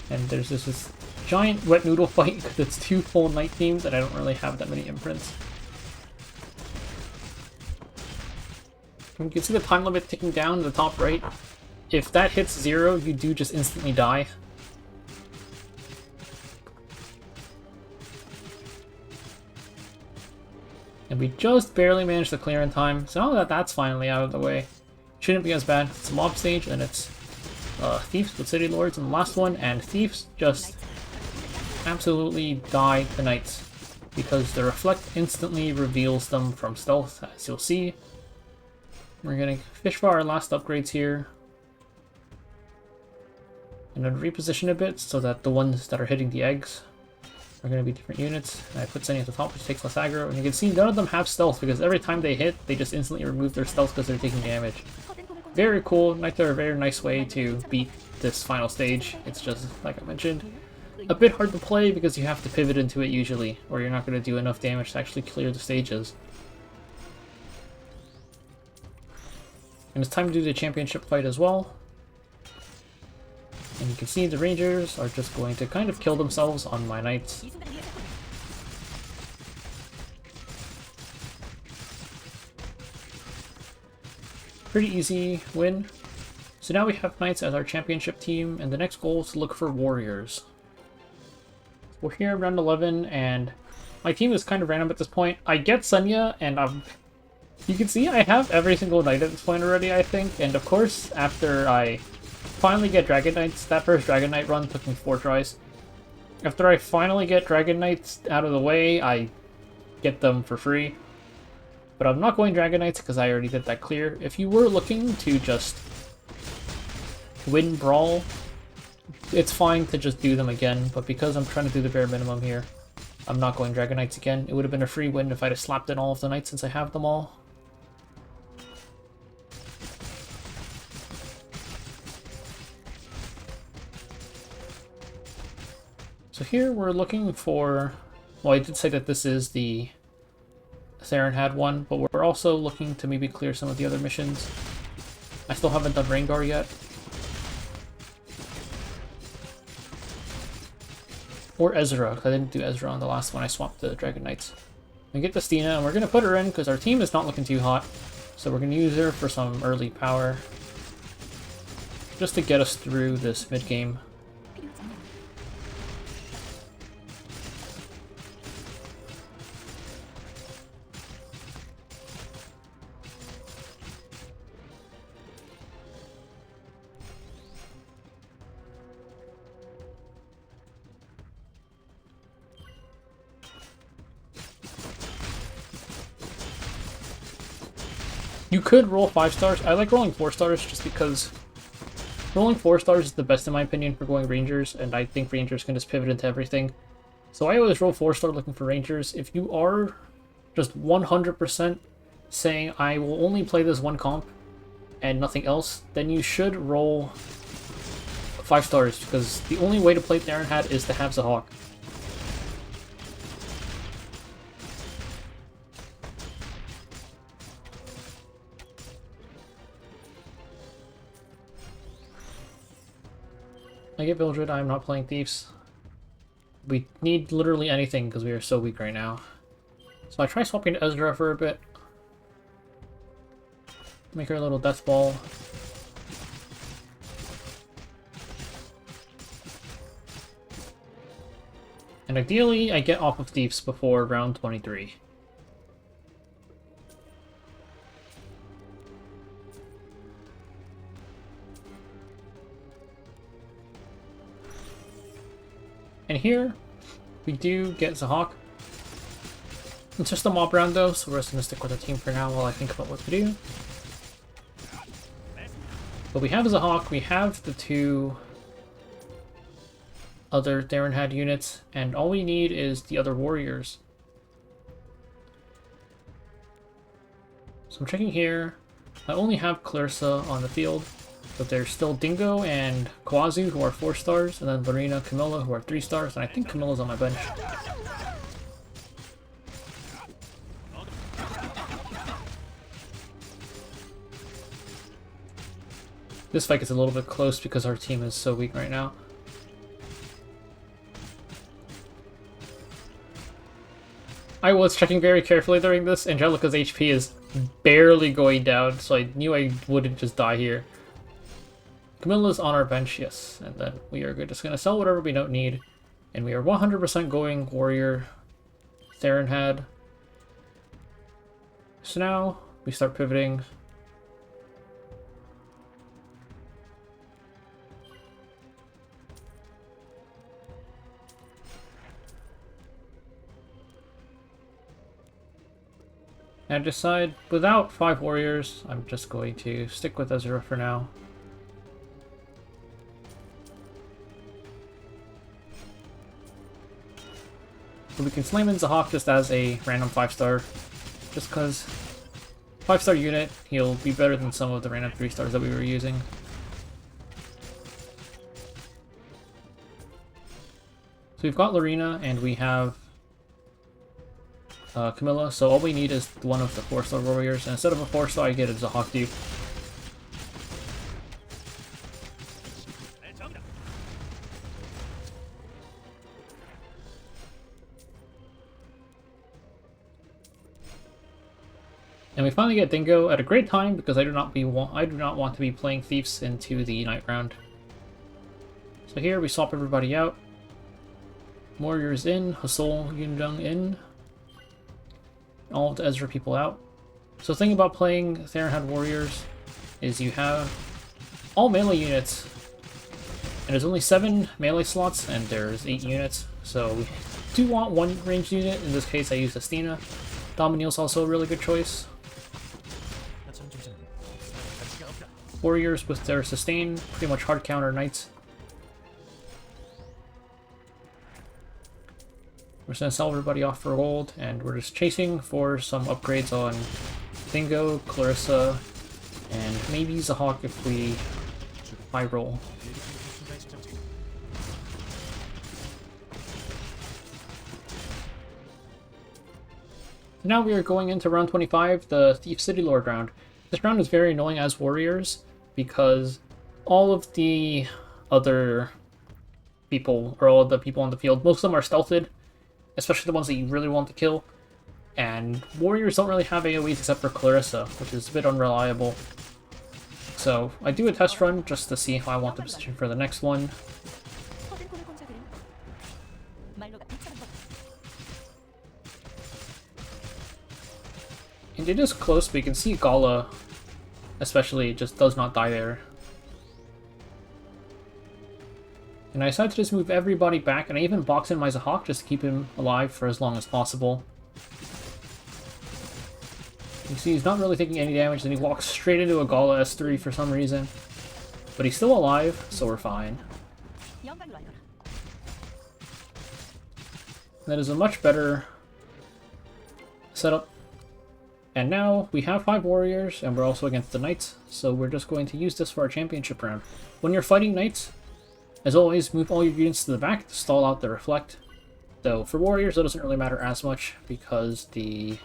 And there's this giant wet noodle fight because it's 2 full night teams and I don't really have that many imprints. You can see the time limit ticking down in the top right. If that hits 0, you do just instantly die. And we just barely managed to clear in time, so now that that's finally out of the way, shouldn't be as bad. It's a mob stage, and it's Thieves with Citylords in the last one, and Thieves just absolutely die to Knights because the Reflect instantly reveals them from stealth, as you'll see. We're gonna fish for our last upgrades here and then reposition a bit so that the ones that are hitting the eggs are going to be different units. And I put Sunny at the top, which takes less aggro, and you can see none of them have stealth because every time they hit, they just instantly remove their stealth because they're taking damage. Very cool. Knights are a very nice way to beat this final stage. It's just, like I mentioned, a bit hard to play because you have to pivot into it usually, or you're not going to do enough damage to actually clear the stages. And it's time to do the championship fight as well. And you can see the Rangers are just going to kind of kill themselves on my Knights. Pretty easy win. So now we have Knights as our championship team, and the next goal is to look for Warriors. We're here at round 11, and my team is kind of random at this point. I get Sunya, and you can see I have every single Knight at this point already, I think. And of course, after I finally get Dragon Knights, that first Dragon Knight run took me 4 tries. After I finally get Dragon Knights out of the way, I get them for free. But I'm not going Dragon Knights because I already did that clear. If you were looking to just win Brawl, it's fine to just do them again, but because I'm trying to do the bare minimum here, I'm not going Dragon Knights again. It would have been a free win if I'd have slapped in all of the Knights since I have them all. So here we're looking for, well, I did say that this is the Theranhad one, but we're also looking to maybe clear some of the other missions. I still haven't done Reingar yet. Or Ezera, because I didn't do Ezera on the last one. I swapped the Dragon Knights. We get the Stina, and we're going to put her in because our team is not looking too hot. So we're going to use her for some early power. just to get us through this mid-game. You could roll 5 stars. I like rolling 4 stars just because rolling 4 stars is the best in my opinion for going Rangers, and I think Rangers can just pivot into everything. So I always roll 4 star looking for Rangers. If you are just 100% saying I will only play this one comp and nothing else, then you should roll 5 stars because the only way to play Theranhad is to have Zahhawk. I get Vildred, I'm not playing Thieves. We need literally anything because we are so weak right now. So I try swapping to Ezera for a bit. Make her a little death ball. And ideally, I get off of Thieves before round 23. And here, we do get Zahhawk. It's just a mob round though, so we're just going to stick with our team for now while I think about what to do. But we have Zahhawk, we have the 2 other Theranhad units, and all we need is the other warriors. So I'm checking here. I only have Clarissa on the field, but there's still Dingo and Kawazu who are 4 stars, and then Lorena, Camilla who are 3 stars, and I think Camilla's on my bench. This fight gets a little bit close because our team is so weak right now. I was checking very carefully during this. Angelica's HP is barely going down, so I knew I wouldn't just die here. Camilla's on our bench, yes, and then we are just going to sell whatever we don't need. And we are 100% going Warrior Theranhad. So now we start pivoting. And decide, without 5 warriors, I'm just going to stick with Ezera for now. So we can slam in Zahhawk just as a random 5-star, just because 5-star unit, he'll be better than some of the random 3-stars that we were using. So we've got Lorena and we have Camilla, so all we need is one of the 4-star warriors, and instead of a 4-star I get a Zahhawk dupe. And we finally get Dingo at a great time because I do not want to be playing Thieves into the night round. So here we swap everybody out. Warriors in, Hasol Yunjung in. All of the Ezra people out. So the thing about playing Theranhad Warriors is you have all melee units. And there's only 7 melee slots and there's 8 units. So we do want one ranged unit. In this case I used Astina. Dominiel's also a really good choice. Warriors with their sustain, pretty much hard counter knights. We're just going to sell everybody off for gold, and we're just chasing for some upgrades on Dingo, Clarissa, and maybe Zahhawk if we high roll. Now we are going into round 25, the Thief Citylord round. This round is very annoying as warriors because all of the other people, or all of the people on the field, most of them are stealthed, especially the ones that you really want to kill. And warriors don't really have AoEs except for Clarissa, which is a bit unreliable. So I do a test run just to see if I want the position for the next one. And it is close, but you can see Gala especially just does not die there. And I decided to just move everybody back, and I even box in my Zahak just to keep him alive for as long as possible. You see he's not really taking any damage, and he walks straight into a Gala S3 for some reason. But he's still alive, so we're fine. That is a much better setup. And now we have 5 warriors, and we're also against the knights, so we're just going to use this for our championship round. When you're fighting knights, as always, move all your units to the back to stall out the reflect. Though for warriors, it doesn't really matter as much because they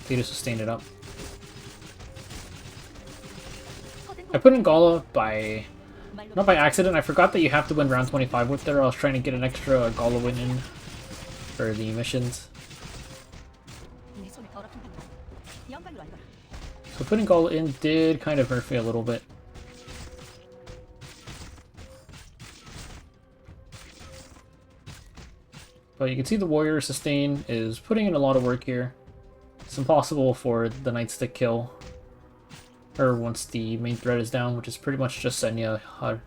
just sustain it up. I put in Gala not by accident. I forgot that you have to win round 25 with there. I was trying to get an extra Gala win in for the missions. So putting Gala in did kind of hurt me a little bit. But you can see the warrior sustain is putting in a lot of work here. It's impossible for the knights to kill her once the main threat is down, which is pretty much just Senya HUD.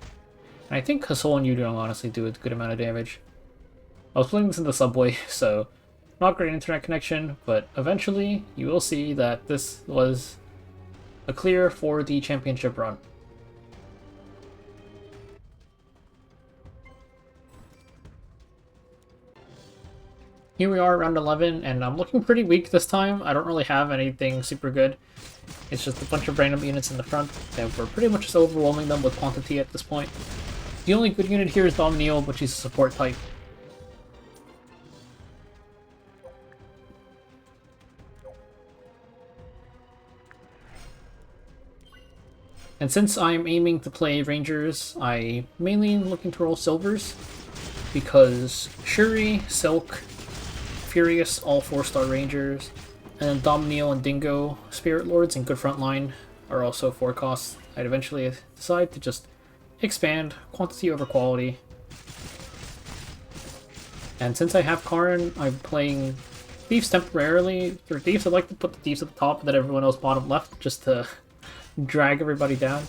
And I think Hasol and Yudong honestly do a good amount of damage. I was playing this in the subway, so not great internet connection, but eventually you will see that this was a clear for the championship run. Here we are, round 11, and I'm looking pretty weak this time. I don't really have anything super good. It's just a bunch of random units in the front, and we're pretty much just overwhelming them with quantity at this point. The only good unit here is Dominiel, which is a support type. And since I'm aiming to play Rangers, I mainly am looking to roll silvers, because Shuri, Silk, Furious, all 4-star Rangers, and then Dominiel and Dingo, Spirit Lords, and Good Frontline are also 4 costs. I'd eventually decide to just expand quantity over quality. And since I have Karn, I'm playing Thieves temporarily. For Thieves, I'd like to put the Thieves at the top and then everyone else bottom left, just to drag everybody down.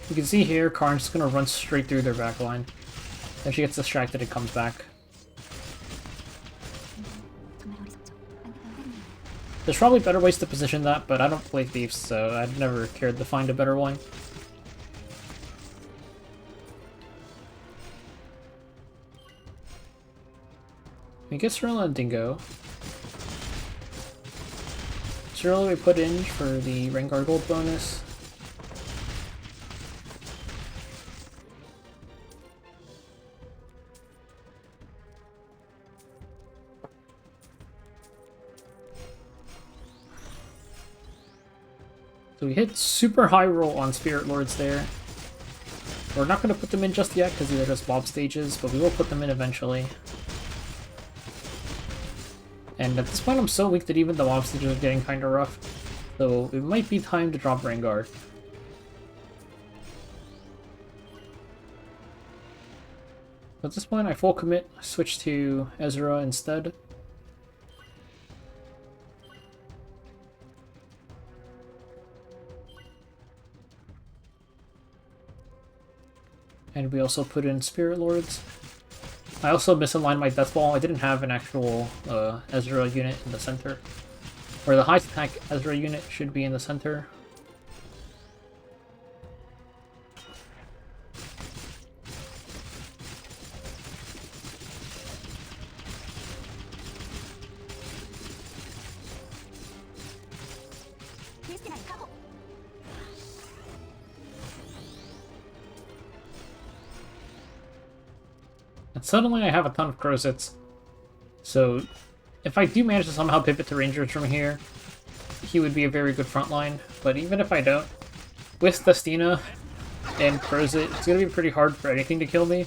You can see here, Karn's just gonna run straight through their back line. If she gets distracted, it comes back. There's probably better ways to position that, but I don't play Thieves, so I've never cared to find a better one. We get Cirilla and Dingo. Cirilla we put in for the Reingar gold bonus. So we hit super high roll on Spirit Lords there. We're not going to put them in just yet because these are just mob stages, but we will put them in eventually. And at this point I'm so weak that even the mob stages are getting kind of rough. So it might be time to drop Reingar. At this point I full commit, switch to Ezera instead. And we also put in Spirit Lords. I also misaligned my Death Ball. I didn't have an actual Ezera unit in the center. Or the high attack Ezera unit should be in the center. And suddenly I have a ton of Crozets. So if I do manage to somehow pivot to Rangers from here, he would be a very good frontline. But even if I don't, with Destina and Crozet, it's going to be pretty hard for anything to kill me.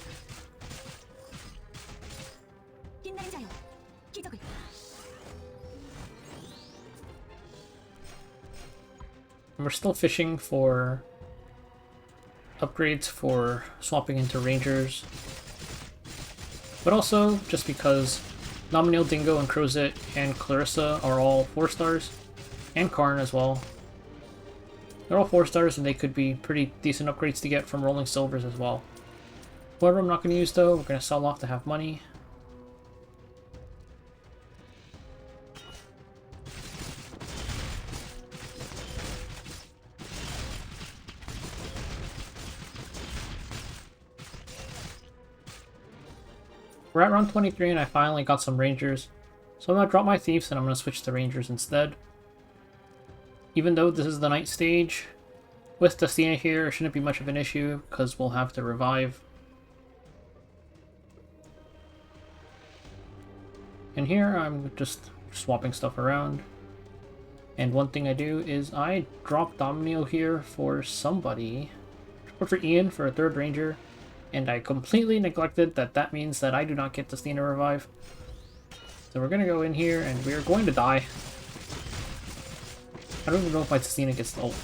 And we're still fishing for upgrades for swapping into Rangers. But also, just because Nominal, Dingo, and Crozet, and Clarissa are all 4 stars, and Karn as well. They're all 4 stars, and they could be pretty decent upgrades to get from Rolling Silvers as well. Whatever I'm not going to use though, we're going to sell off to have money. We're at round 23 and I finally got some Rangers. So I'm going to drop my Thieves and I'm going to switch to Rangers instead. Even though this is the night stage, with Destina here, it shouldn't be much of an issue because we'll have to revive. And here I'm just swapping stuff around. And one thing I do is I drop Domino here for somebody, or for Ian for a 3rd Ranger. And I completely neglected that that means that I do not get Destina revive. So we're going to go in here and we're going to die. I don't even know if my Destina gets the ult.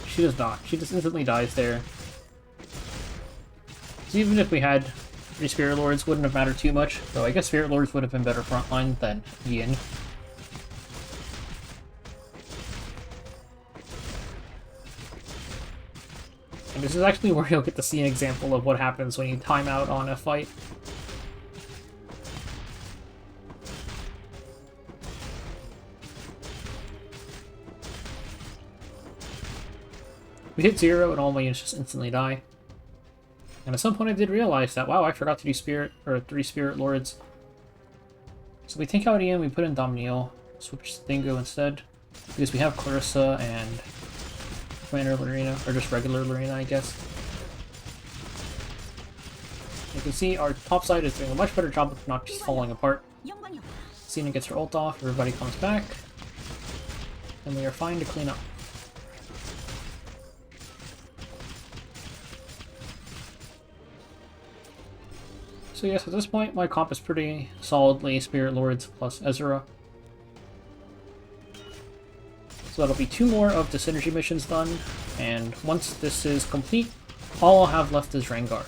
She does not. She just instantly dies there. So even if we had 3 Spirit Lords, wouldn't have mattered too much. Though I guess Spirit Lords would have been better frontline than Ian. And this is actually where you'll get to see an example of what happens when you time out on a fight. We hit 0 and all my units just instantly die. And at some point I did realize that, wow, I forgot to do Spirit, or 3 Spirit Lords. So we take out Ian, we put in Domniel, switch to Dingo instead, because we have Clarissa and Commander Lorena, or just regular Lorena, I guess. You can see our top side is doing a much better job of not just falling apart. Cena gets her ult off, everybody comes back, and we are fine to clean up. So yes, at this point my comp is pretty solidly Spirit Lords plus Ezera. So that'll be 2 more of the synergy missions done, and once this is complete, all I'll have left is Reingar.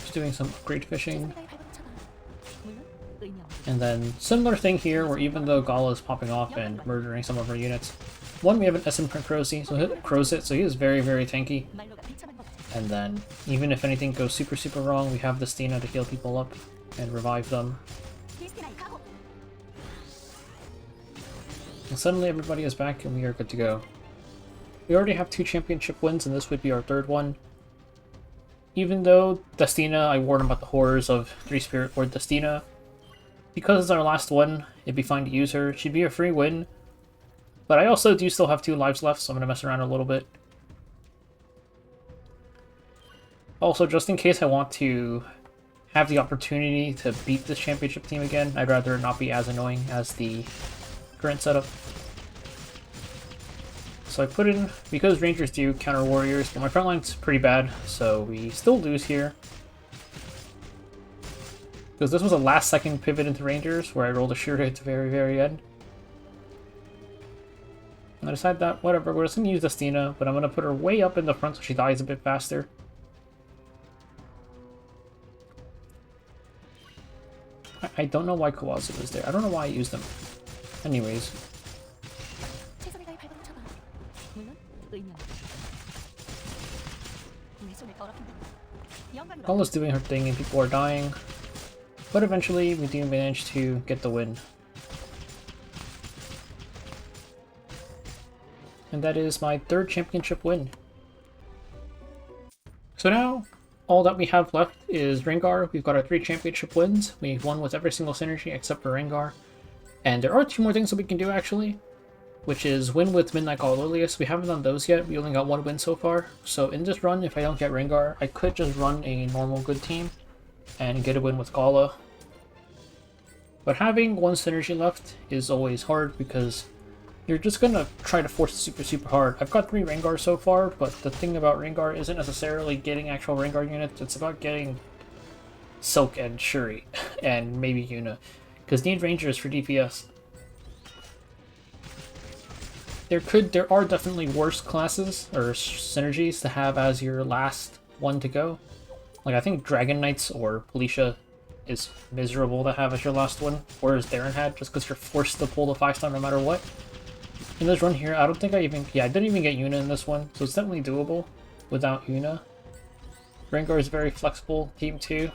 Just doing some upgrade fishing. And then similar thing here, where even though Gala is popping off and murdering some of our units, one, we have an SM Crozet, so he is very, very tanky. And then, even if anything goes super, super wrong, we have the Destina to heal people up and revive them. And suddenly everybody is back and we are good to go. We already have 2 championship wins and this would be our 3rd one. Even though Destina, I warned about the horrors of 3 Spirit Lord Destina. Because it's our last one, it'd be fine to use her. She'd be a free win. But I also do still have 2 lives left, so I'm going to mess around a little bit. Also, just in case I want to have the opportunity to beat this championship team again, I'd rather it not be as annoying as the current setup. So I put in, because Rangers do counter Warriors, but my front line's pretty bad, so we still lose here. Because this was a last second pivot into Rangers, where I rolled a Shuri at the very, very end. And I decided that, whatever, we're just going to use Destina, but I'm going to put her way up in the front so she dies a bit faster. I don't know why Kawazu was there. I don't know why I used them. Anyways. Gala's doing her thing and people are dying. But eventually we do manage to get the win. And that is my 3rd championship win. So now, all that we have left is Reingar. We've got our 3 championship wins. We've won with every single synergy except for Reingar. And there are 2 more things that we can do actually, which is win with Midnight Gall Lilius. We haven't done those yet. We only got 1 win so far. So in this run, if I don't get Reingar, I could just run a normal good team and get a win with Gala. But having 1 synergy left is always hard because you're just gonna try to force it super hard. I've got 3 Reingar so far, but the thing about Reingar isn't necessarily getting actual Reingar units, it's about getting Silk and Shuri, and maybe Yuna, because need Rangers for DPS. There are definitely worse classes, or synergies to have as your last one to go. Like, I think Dragon Knights or Politia is miserable to have as your last one, or as Theranhad, just because you're forced to pull the 5-star no matter what. In this run here, I don't think I didn't even get Yuna in this one, so it's definitely doable without Yuna. Reingar is very flexible, team 2.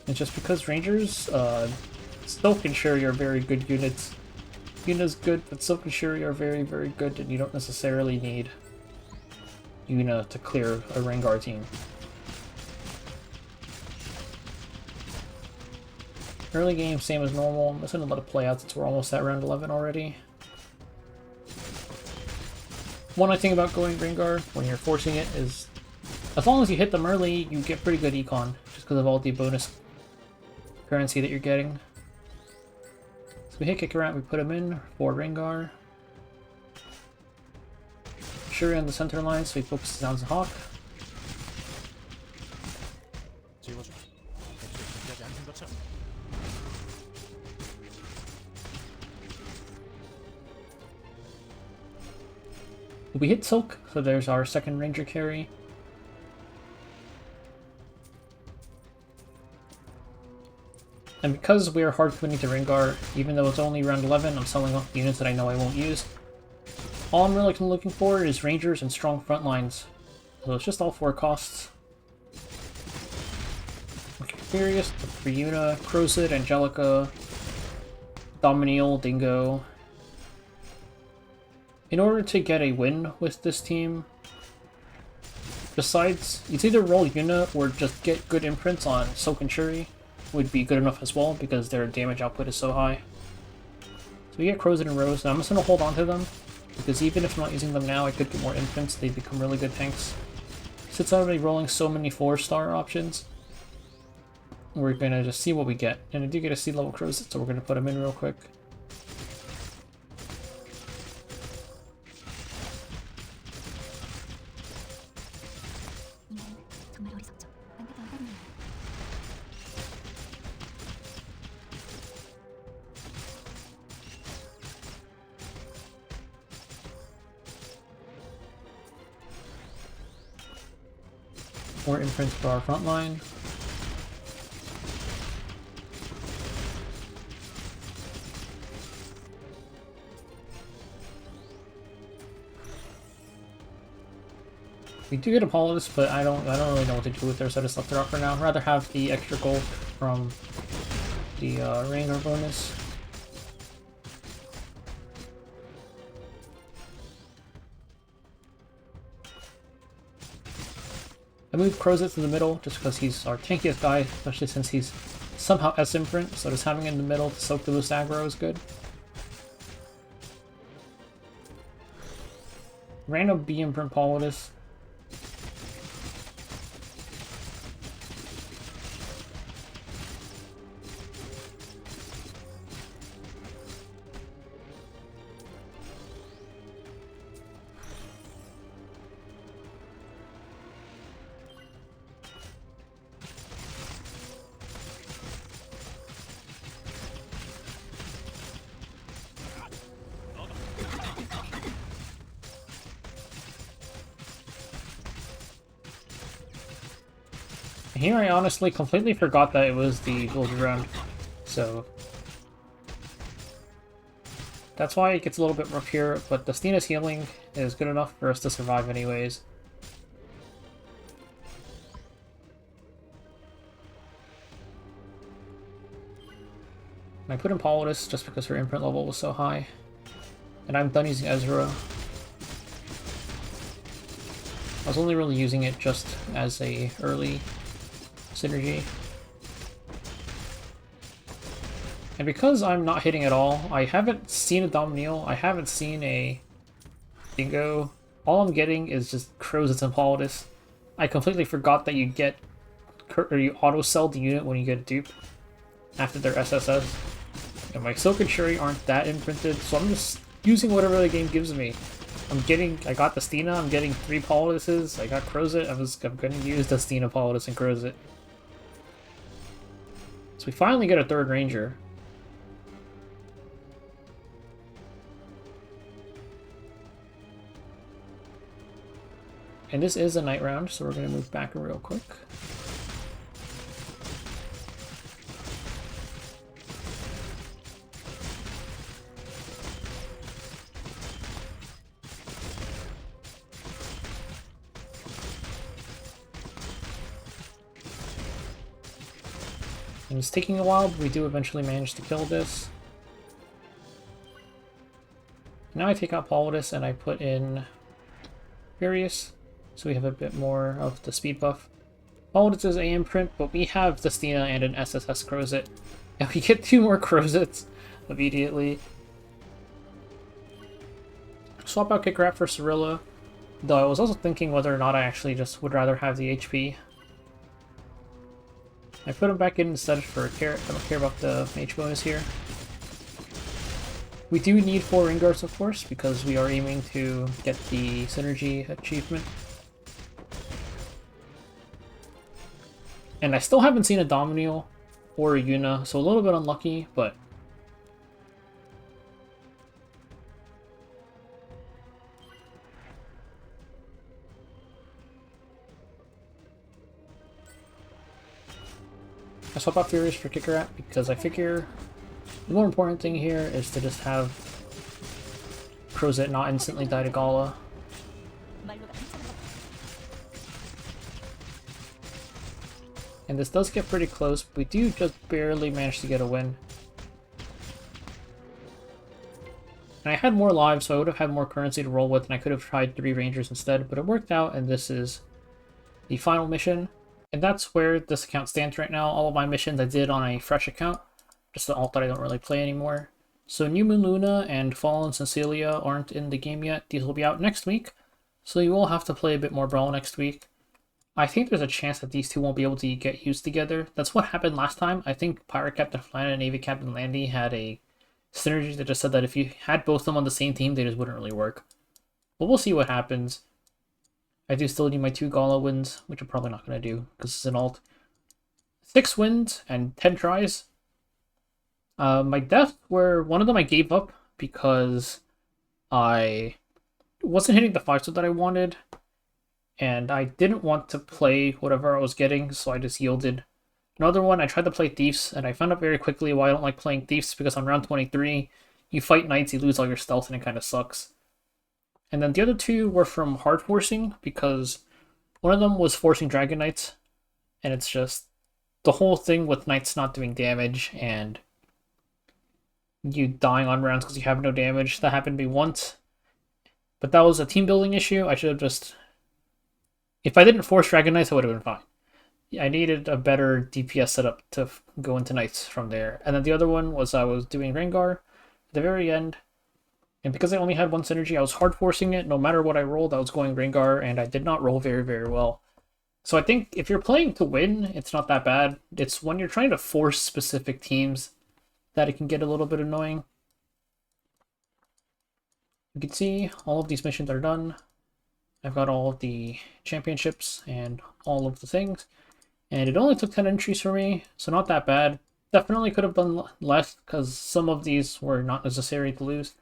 And just because Rangers, Silk and Shuri are very good units. Yuna's good, but Silk and Shuri are very good, and you don't necessarily need Yuna to clear a Reingar team. Early game, same as normal. I'm just gonna let it play out since we're almost at round 11 already. One nice thing about going Reingar when you're forcing it is, as long as you hit them early, you get pretty good econ, just because of all the bonus currency that you're getting. So we hit kick around, we put him in for Reingar. Shuri on the center line, so he focuses on Hawk. We hit Silk, so there's our second Ranger carry. And because we are hard committing to Reingar, even though it's only round 11, I'm selling off units that I know I won't use. All I'm really looking for is Rangers and strong front lines. So it's just all 4 costs. Furious, Ryuna, Crowsit, Angelica, Dominiel, Dingo. In order to get a win with this team, besides, it's either roll Yuna or just get good imprints on Silk and Shuri would be good enough as well, because their damage output is so high. So we get Crowsit and Rose, and I'm just going to hold on to them, because even if I'm not using them now, I could get more imprints, they become really good tanks. Since I'm already rolling so many 4-star options, we're going to just see what we get. And I do get a C-level Crowsit, so we're going to put him in real quick. More imprints for our front line. We do get a Politis, but I don't really know what to do with her, so I just left her off for now. I'd rather have the extra gold from the Reingar bonus. I moved Crowsit to the middle just because he's our tankiest guy, especially since he's somehow S-imprint, so just having him in the middle to soak the boost aggro is good. Random B-imprint Politis. Here I honestly completely forgot that it was the golden round, so that's why it gets a little bit rough here, but the Stina's healing is good enough for us to survive anyways. I put in Politis just because her imprint level was so high, and I'm done using Ezera. I was only really using it just as a early synergy. And because I'm not hitting at all, I haven't seen a Dominiel, I haven't seen a Dingo. All I'm getting is just Crowsits and Politis. I completely forgot that you get, or you auto-sell the unit when you get a dupe after their SSS. And my Silk and Shuri aren't that imprinted, so I'm just using whatever the game gives me. I got the Stina, I'm getting 3 Politises, I got Crozet, I'm gonna use the Stina, Politis, and Crozet. So we finally get a 3rd Ranger. And this is a night round, so we're gonna move back real quick. And it's taking a while, but we do eventually manage to kill this. Now I take out Politis and I put in Furious, so we have a bit more of the speed buff. Politis is a imprint, but we have the Stina and an SSS Crozet. And we get 2 more Crozets immediately. Swap out Kick Rat for Cirilla, though I was also thinking whether or not I actually just would rather have the HP. I put him back in instead for Carrot. I don't care about the mage bonus here. We do need 4 Reingars, of course, because we are aiming to get the synergy achievement. And I still haven't seen a Dominial or a Yuna, so a little bit unlucky, but... I swap out Furious for Kick Rat because I figure the more important thing here is to just have Crozet not instantly die to Gala. And this does get pretty close, but we do just barely manage to get a win. And I had more lives, so I would have had more currency to roll with, and I could have tried 3 Rangers instead, but it worked out, and this is the final mission. And that's where this account stands right now. All of my missions I did on a fresh account, just the alt that I don't really play anymore. So New Moon Luna and Fallen Cecilia aren't in the game yet. These will be out next week, so you will have to play a bit more Brawl next week. I think there's a chance that these two won't be able to get used together. That's what happened last time. I think Pirate Captain Flan and Navy Captain Landy had a synergy that just said that if you had both of them on the same team, they just wouldn't really work. But we'll see what happens. I do still need my 2 Gala wins, which I'm probably not going to do because it's an alt. 6 wins and 10 tries. My deaths were, one of them I gave up because I wasn't hitting the 5-star that I wanted. And I didn't want to play whatever I was getting, so I just yielded. Another one, I tried to play Thieves, and I found out very quickly why I don't like playing Thieves, because on round 23, you fight Knights, you lose all your stealth, and it kind of sucks. And then the other 2 were from hard forcing, because one of them was forcing Dragon Knights, and it's just the whole thing with Knights not doing damage, and you dying on rounds because you have no damage. That happened to me once, but that was a team building issue. I should have just... If I didn't force Dragon Knights, I would have been fine. I needed a better DPS setup to go into Knights from there. And then the other one was I was doing Reingar at the very end. And because I only had 1 synergy, I was hard forcing it. No matter what I rolled, I was going Reingar, and I did not roll very, very well. So I think if you're playing to win, it's not that bad. It's when you're trying to force specific teams that it can get a little bit annoying. You can see all of these missions are done. I've got all of the championships and all of the things. And it only took 10 entries for me, so not that bad. Definitely could have done less, because some of these were not necessary to lose.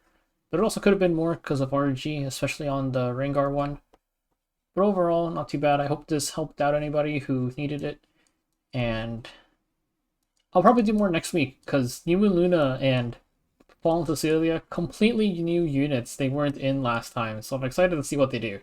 But it also could have been more because of RNG, especially on the Reingar one. But overall, not too bad. I hope this helped out anybody who needed it. And I'll probably do more next week, because New Moon Luna and Fallen Cecilia, completely new units. They weren't in last time, so I'm excited to see what they do.